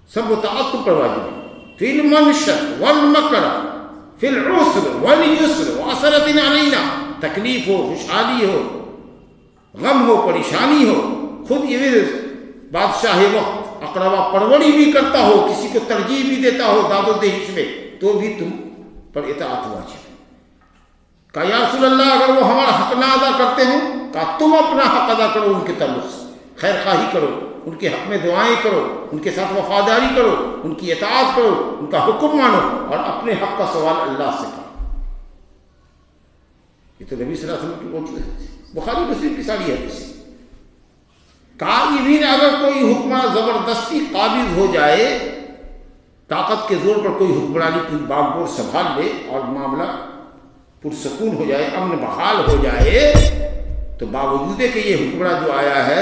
سب اطاعت تم پر واجب ہے، فی المنشط والمکر، فی العسر والیسر، وعسرۃ علینا، تکلیف ہو، خوشحالی ہو، غم ہو، پریشانی ہو، خود یہ بادشاہ وقت اقربا پروری بھی کرتا ہو, کسی کو ترجیح بھی دیتا ہو داد و دہیش میں, تو بھی تم پر اطاعت واجب ہے. کہا یا رسول اللہ اگر وہ ہمارا حق نہ ادا کرتے ہوں, کہا تم اپنا حق ادا کرو ان کے تعلق سے, خیر خواہی کرو, ان کے حق میں دعائیں کرو, ان کے ساتھ وفاداری کرو, ان کی اطاعت کرو, ان کا حکم مانو, اور اپنے حق کا سوال اللہ سے کرو. یہ تو نبی صلی اللہ علیہ وسلم کی موجود ہے, بخاری مسلم کی ساری حدیث ہے. قائمین اگر کوئی حکمراں زبردستی قابض ہو جائے, طاقت کے زور پر کوئی حکمرانی کی باغ سنبھال لے اور معاملہ پرسکون ہو جائے, امن بحال ہو جائے, تو باوجود کہ یہ حکمراں جو آیا ہے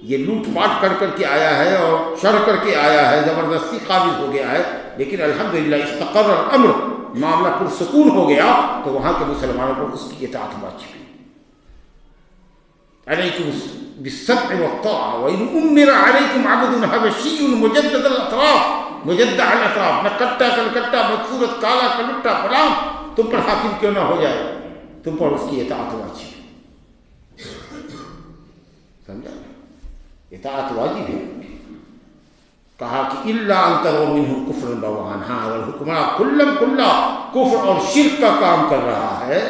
یہ لوٹ پاٹ کر کے آیا ہے اور شر کر کے آیا ہے, زبردستی قابض ہو گیا ہے, لیکن الحمدللہ استقر الامر, معاملہ پرسکون ہو گیا, تو وہاں کے مسلمانوں پر اس کی اطاعت واجب ہے. علیکم بالسمع والطاعة وإن أمر عليكم عبد حبشي مجدد الأطراف, مجدع الاطراف, نہ کٹا کلکٹا بدصورت کالا کلٹا غلام تم پر حاکم کیوں نہ ہو جائے, تم پر اس کی اطاعت واجب ہے. سمجھا, اطاعت واجب ہے. کہا کہ الا ان تروا منه كفرا بواحا, ہاں اگر حکمراں کلم کلا کفر اور شرک کا کام کر رہا ہے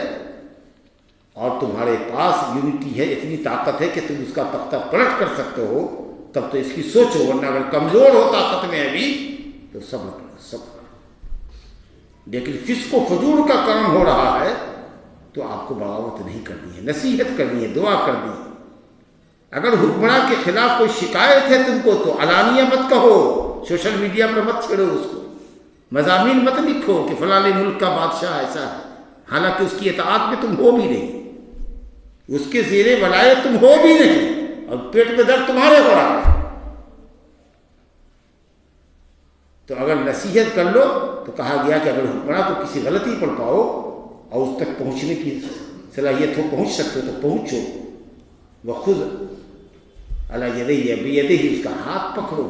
اور تمہارے پاس یونٹی ہے, اتنی طاقت ہے کہ تم اس کا تختہ پلٹ کر سکتے ہو, تب تو اس کی سوچو, ورنہ اگر کمزور ہو طاقت میں ابھی تو صبر کرو, صبر کرو. لیکن فسق و فجور کا کام ہو رہا ہے تو آپ کو بغاوت نہیں کرنی ہے, نصیحت کرنی ہے, دعا کرنی ہے. اگر حکمراں کے خلاف کوئی شکایت ہے تم کو تو علانیہ مت کہو, سوشل میڈیا پر مت چھیڑو اس کو, مضامین مت لکھو کہ فلاں ملک کا بادشاہ ایسا ہے, حالانکہ اس کی اطاعت میں تم ہو بھی نہیں, اس کے زیر ولایت تم ہو بھی نہیں, اور پیٹ میں درد تمہارے ہو رہا ہے. تو اگر نصیحت کر لو تو کہا گیا کہ اگر حکمراں کو کسی غلطی پر پاؤ اور اس تک پہنچنے کی صلاحیت ہو, پہنچ سکتے ہو تو پہنچو. وخذ علی یدیہ, بیدہ, اس کا ہاتھ پکڑو,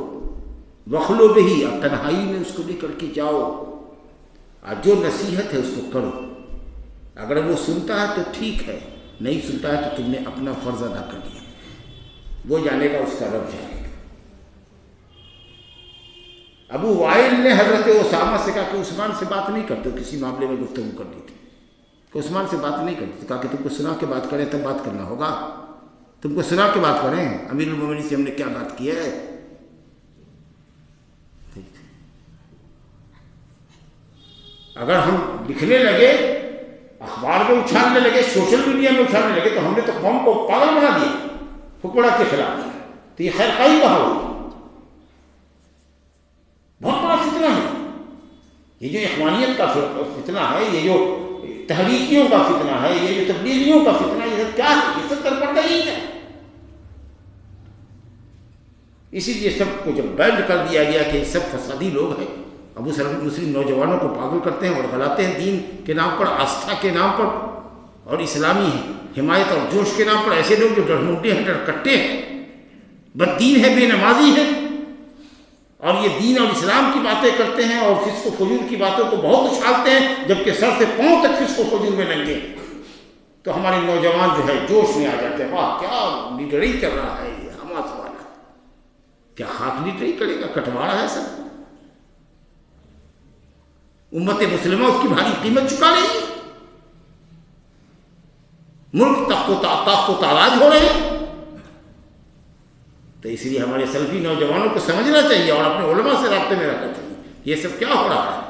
وخلو بہی, اور تنہائی میں اس کو لے کر کے جاؤ, اور جو نصیحت ہے اس کو کرو. اگر وہ سنتا ہے تو ٹھیک ہے, نہیں سنتا ہے تو تم نے اپنا فرض ادا کر لیا, وہ جانے گا, اس کا رب جانے گا. ابو وائل نے حضرت اسامہ سے کہا کہ عثمان سے بات نہیں کرتے, کسی معاملے میں گفتگو کرنی تھی, کہ عثمان سے بات نہیں کرتے, کہا کہ تم کو سنا کے بات کریں تب بات کرنا ہوگا, تم کو سنا کے بات کریں, امیر المومنین سے ہم نے کیا بات کی ہے. اگر ہم لکھنے لگے, اخبار میں اچھالنے لگے, سوشل میڈیا میں اچھالنے لگے, تو ہم نے تو قوم کو پاگل بنا دیا حکمراں کے خلاف, تو یہ خیر خواہی کہاں ہوگی. بہت بڑا فتنہ ہے یہ جو اخوانیت کا فتنہ ہے, یہ جو تحریکیوں کا فتنہ ہے, یہ جو تبلیغیوں کا فتنہ ہے, یہ سب کیا ہے, یہ سب در پردہ ہی ہے. اسی لیے سب کو جب بینڈ کر دیا گیا کہ سب فسادی لوگ ہیں, ابو مسلم نوجوانوں کو پاگل کرتے ہیں اور غلاتے ہیں دین کے نام پر, آستھا کے نام پر, اور اسلامی حمایت اور جوش کے نام پر. ایسے لوگ جو ڈرموٹے ہیں, ڈرکٹے ہیں, بددین ہیں, بے نمازی ہیں, اور یہ دین اور اسلام کی باتیں کرتے ہیں اور فسق و فجور کی باتوں کو بہت اچھالتے ہیں, جبکہ سر سے پاؤں تک فسق و فجور میں ننگے. تو ہمارے نوجوان جو ہے جوش میں آ جاتے ہیں, واہ کیا لیڈری چل رہا ہے, یہ حماس والا, کیا خاک لیڈری کرے گا, کٹواڑا ہے سب. امت مسلمہ اس کی بھاری قیمت چکا رہی ہے, ملک تخت و تاراج ہو رہے ہیں. تو اس لیے ہمارے سلفی نوجوانوں کو سمجھنا چاہیے اور اپنے علماء سے رابطے میں رکھنا چاہیے, یہ سب کیا ہو رہا ہے.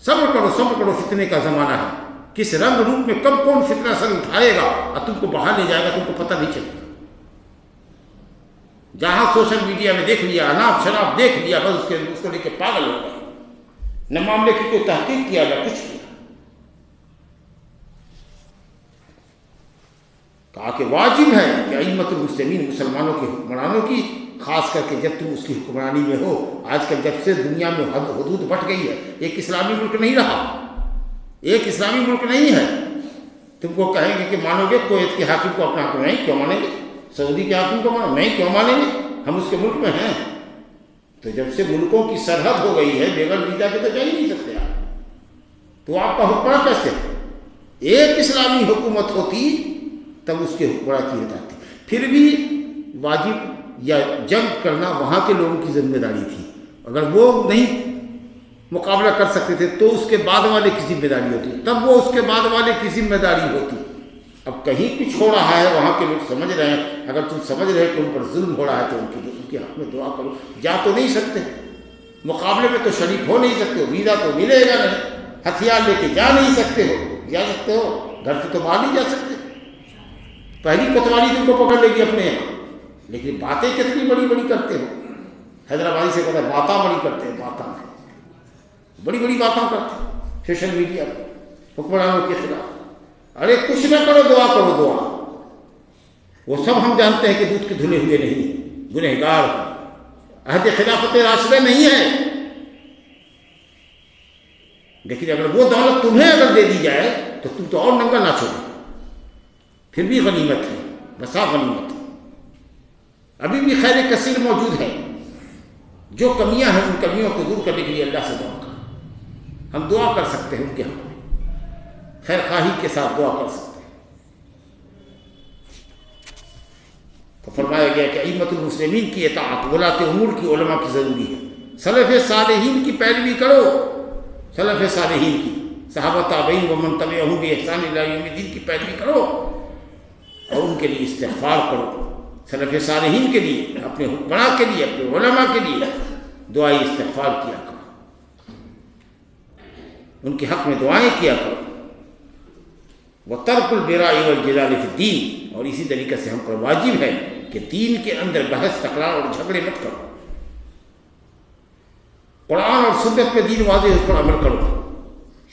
صبر کرو, فتنے کا زمانہ ہے, کس رنگ روپ میں کب کون فتنہ سر اٹھائے گا اور تم کو بہا لے جائے گا, تم کو پتہ نہیں چلے گا. جہاں سوشل میڈیا میں دیکھ لیا, اناپ شراب دیکھ لیا, بس اس کو لے کے پاگل ہو گئے, نہ معاملے کی کوئی تحقیق کیا نہ کچھ کیا. کہا کہ واجب ہے کہ ائمۃ المسلمین, مسلمانوں کے حکمرانوں کی, خاص کر کے جب تم اس کی حکمرانی میں ہو. آج کل جب سے دنیا میں حدود بٹ گئی ہے, ایک اسلامی ملک نہیں رہا, ایک اسلامی ملک نہیں ہے. تم کو کہیں گے کہ مانو گے کویت کے حاکم کو اپنا حکم, نہیں, کیوں مانیں گے. سعودی کے حاکم کو مانو, نہیں, کیوں مانیں گے, ہم اس کے ملک میں ہیں. تو جب سے ملکوں کی سرحد ہو گئی ہے, بغیر ویزا کے تو جا ہی نہیں سکتے آپ, تو آپ کا حکمراں کیسے. ایک اسلامی حکومت ہوتی تب اس کے حکمراں کی اطاعت تھی. پھر بھی واجب یا جنگ کرنا وہاں کے لوگوں کی ذمہ داری تھی. اگر وہ نہیں مقابلہ کر سکتے تھے تو اس کے بعد والے کی ذمہ داری ہوتی, تب وہ اس کے بعد والے کی ذمہ داری ہوتی. اب کہیں کچھ ہو رہا ہے, وہاں کے لوگ سمجھ رہے ہیں, اگر تم سمجھ رہے کہ ان پر ظلم ہو رہا ہے تو ان کے حق میں دعا کرو. جا تو نہیں سکتے, مقابلے میں تو شریک ہو نہیں سکتے ہو, ویزا تو ملے گا نہیں, ہتھیار لے کے جا نہیں سکتے ہو. جا سکتے ہو, گھر سے تو باہر نہیں جا سکتے. پہلی کوتوالی تم کو پکڑ لے گی اپنے یہاں. لیکن باتیں کتنی بڑی بڑی کرتے ہو. حیدرآبادی سے کہتا ہے باتاں بڑی کرتے ہیں, باتاں بڑی بڑی باتیں کرتے ہیں سوشل میڈیا پر حکمرانوں کے خلاف. ارے کچھ نہ کرو, دعا کرو. دعا وہ سب ہم جانتے ہیں کہ دودھ کے دھلے ہوئے نہیں, گنہگار ہیں. عہد خلافت راشدہ نہیں ہے. لیکن اگر وہ دولت تمہیں اگر دے دی جائے تو تم تو اور ننگا نہ چھوڑو, پھر بھی غنیمت ہے, بسا غنیمت ہے. ابھی بھی خیر کثیر موجود ہے. جو کمیاں ہیں ان کمیوں کو دور کرنے کے لیے اللہ سے دعا کریں. ہم دعا کر سکتے ہیں ان کے حق میں, خیر خواہی کے ساتھ دعا کر سکتے ہیں. تو فرمایا گیا کہ ائمۃ المسلمین کی اطاعت ولاۃ امور کی علماء کی ضروری ہے. سلف صالحین کی پیروی کرو, سلف صالحین کی, صحابہ تابعین و من تبعہم بإحسان الی یوم الدین کی پیروی کرو اور ان کے لیے استغفار کرو. سلف صالحین کے لیے, اپنے حکمراں کے لیے, اپنے علماء کے لیے دعائیں استغفار کیا کرو, ان کے حق میں دعائیں کیا کرو. وَتَرْكُ الْبِرَاءِ وَالْجِدَالِ فِي الدِّينِ, اور اسی طریقے سے ہم پر واجب ہے کہ دین کے اندر بحث تکرار اور جھگڑے مت کرو. قرآن اور سنت میں دین واضح, اس پر عمل کرو.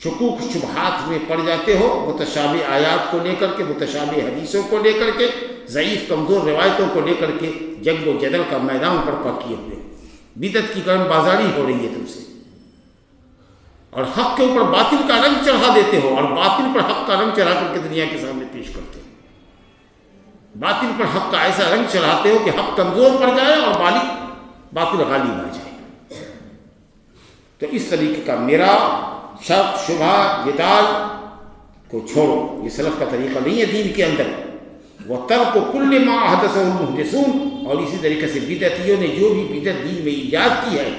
شکوک شبہات میں پڑ جاتے ہو, متشابہ آیات کو لے کر کے, متشابہ حدیثوں کو لے کر کے, ضعیف کمزور روایتوں کو لے کر کے جنگ و جدل کا میدان برپا کیے ہوئے. بدعت کی کرم بازاری ہو رہی ہے تم سے, اور حق کے اوپر باطل کا رنگ چڑھا دیتے ہو, اور باطل پر حق کا رنگ چڑھا کر کے دنیا کے سامنے پیش کرتے ہو. باطل پر حق کا ایسا رنگ چڑھاتے ہو کہ حق کمزور پڑ جائے اور باطل غالب آ جائے. تو اس طریقے کا میرا شک شبہ جدال کو چھوڑو, یہ سلف کا طریقہ نہیں ہے دین کے اندر. وَتَرْكُ كُلِّ مَا أَحْدَثَهُ الْمُحْدِثُونَ, اور اسی طریقے سے بدعتیوں نے جو بھی بدعت دین میں ایجاد کی ہے,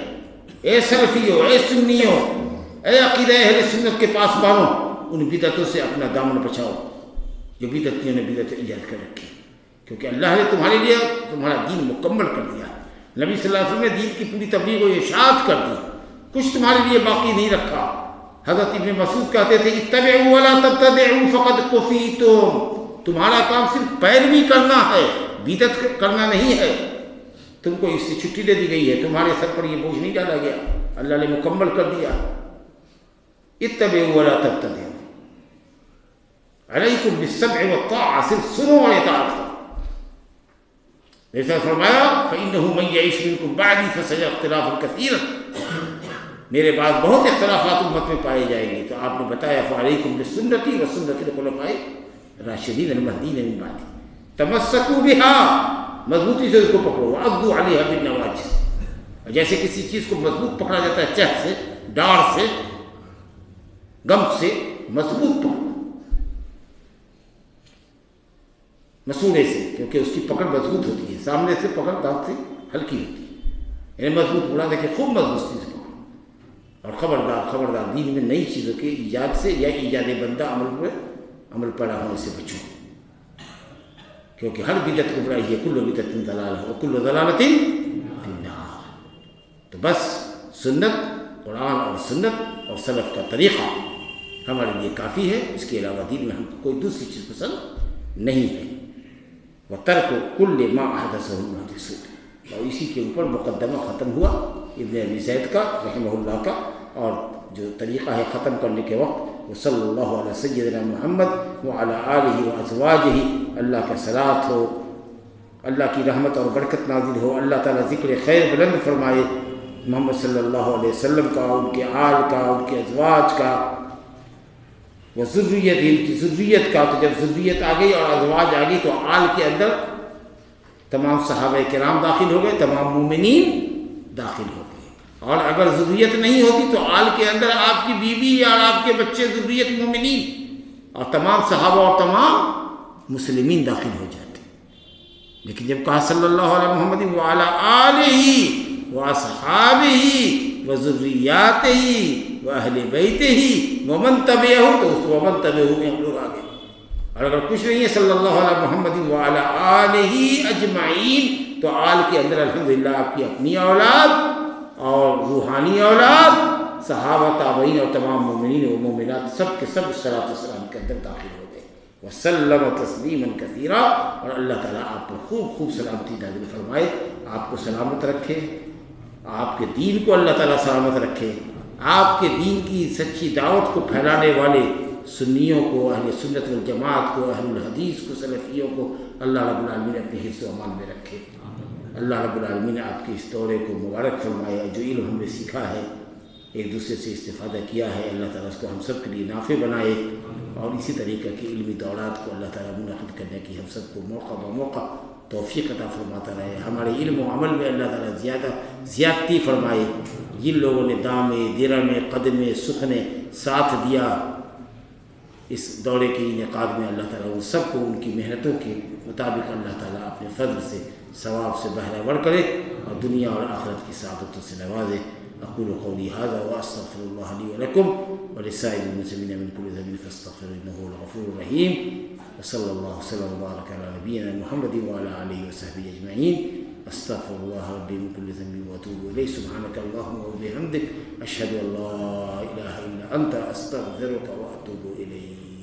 اے سلفیوں, اے سنیوں, اے عقیدہ اہل سنت کے پاسبانوں, ان بدعتوں سے اپنا دامن بچاؤ جو بدعتیوں نے بدعت ایجاد کر رکھی. کیونکہ اللہ نے تمہارے لیے تمہارا دین مکمل کر دیا. نبی صلی اللہ علیہ وسلم نے دین کی پوری تبلیغ و ارشاد کر دی, کچھ تمہارے لیے باقی نہیں رکھا. حضرت ابن مسعود کہتے تھے اتبعوا ولا تبتدعوا فقد کفیتم, تمہارا کام صرف پیروی کرنا ہے, بدعت کرنا نہیں ہے. تم کو اس سے چھٹی دے دی گئی ہے, تمہارے سر پر یہ بوجھ نہیں ڈالا گیا, اللہ نے مکمل کر دیا. اتبعوا ولا تبتدعوا, علیکم بالسمع والطاعہ, صرف سنو اور اطاعت کرو. جیسا فرمایا فإنه من يعش منكم بعدي فسيرى اختلافا كثيرا, میرے بعد بہت اختلافات امت میں پائے جائیں گے. تو آپ نے بتایا فعلیکم بسنتی وسنت الخلفاء الراشدین المہدیین من بعدی, تمسکوا بها, مضبوطی سے اس کو پکڑو. وعضوا علیہا بالنواجذ, جیسے کسی چیز کو مضبوط پکڑا جاتا ہے, چہ سے, ڈار سے, گم سے مضبوط پکڑو, مسوڑے سے, کیونکہ اس کی پکڑ مضبوط ہوتی ہے. سامنے سے پکڑ دانت سے ہلکی ہوتی ہے, یعنی مضبوط بڑھا دے کے خوب مضبوط سے پکڑو. اور خبردار دین میں نئی چیزوں کے ایجاد سے یا ایجاد بندہ عمل پیدا ہونے سے بچو, کیونکہ ہر بدعت گمراہی ہے. کل بدعت ضلالہ وکل ضلالۃ فی النار. تو بس سنت, قرآن اور سنت اور سلف کا طریقہ ہمارے لیے کافی ہے. اس کے علاوہ دین میں ہم کو کوئی دوسری چیز پسند نہیں ہے. وَتَرْكُ كُلِّ مَا أَحْدَثَهُ الْمُحْدِثُونَ, اور اسی کے اوپر مقدمہ ختم ہوا ابن ابی زید کا رحمہ اللہ کا. اور جو طریقہ ہے ختم کرنے کے وقت, وہ صلی اللہ علیہ سیدنا محمد وعلی آلہ وازواجہ, اللہ کا صلاۃ ہو, اللہ کی رحمت اور برکت نازل ہو, اللہ تعالیٰ ذکر خیر بلند فرمائے محمد صلی اللہ علیہ وسلم کا, ان کے آل کا, ان کے ازواج کا, وہ ذریت, ان کی ذریت کا. تو جب ذریت آ گئی اور ازواج آ گئی تو آل کے اندر تمام صحابہ کرام داخل ہو گئے, تمام مومنین داخل ہو گئے. اور اگر ذریت نہیں ہوتی تو آل کے اندر آپ کی بیوی یا آپ کے بچے ذریت مومنین, اور تمام صحابہ اور تمام مسلمین داخل ہو جاتے. لیکن جب کہا صلی اللہ علیہ محمد وعلی آلہ واصحابہ وذریاتہ واہل بیتہ ومن تبعہ، تو اس ومن تبعہ میں ہم لوگ آگے. اور اگر کچھ نہیں ہے صلی اللہ علیہ محمد وعلی آلہ اجمعین، تو آل کے اندر الحمدللہ آپ کی اپنی اولاد اور روحانی اولاد، صحابہ تابعین اور تمام مومنین و مومنات سب کے سب صلاۃ و سلام کے اندر داخل ہو گئے. وسلم تسلیما کثیرا، اور اللہ تعالیٰ آپ پر خوب خوب سلامتی نازل فرمائے، آپ کو سلامت رکھے، آپ کے دین کو اللہ تعالیٰ سلامت رکھے، آپ کے دین کی سچی دعوت کو پھیلانے والے سنیوں کو، اہل سنت والجماعت کو، اہل الحدیث کو، سلفیوں کو اللہ رب العالمین اپنے حفظ و امان میں رکھے. اللہ رب العالمین آپ کے اس دورے کو مبارک فرمائے. جو علم ہم نے سیکھا ہے، ایک دوسرے سے استفادہ کیا ہے، اللہ تعالیٰ اس کو ہم سب کے لیے نافع بنائے، اور اسی طریقے کے علمی دورات کو اللہ تعالیٰ منعقد کرنے کی ہم سب کو موقع بموقع توفیق عطا فرماتا رہے. ہمارے علم و عمل میں اللہ تعالیٰ زیادتی فرمائے. جن لوگوں نے دامے درمے قدمے سخنے ساتھ دیا اس دورے کے انعقاد میں، اللہ تعالیٰ ان سب کو ان کی محنتوں کے مطابق اللہ تعالیٰ اپنے فضل سے ثواب سے بہرہ ور کرے، اور دنیا اور آخرت کی سعادتوں سے نوازے. اقول قولی ھذا واستغفر اللہ لی ولکم ولسائر المسلمین من کل ذنب فاستغفروہ انہ هو الغفور الرحیم. وصلی اللہ وسلم وبارک علی نبینا محمد وعلی آلہ وصحبہ اجمعین. استغفر اللہ ربی من کل ذنب واتوب الیہ. سبحانک اللہم وبحمدک اشہد ان لا الہ الا انت استغفرک واتوب الیک.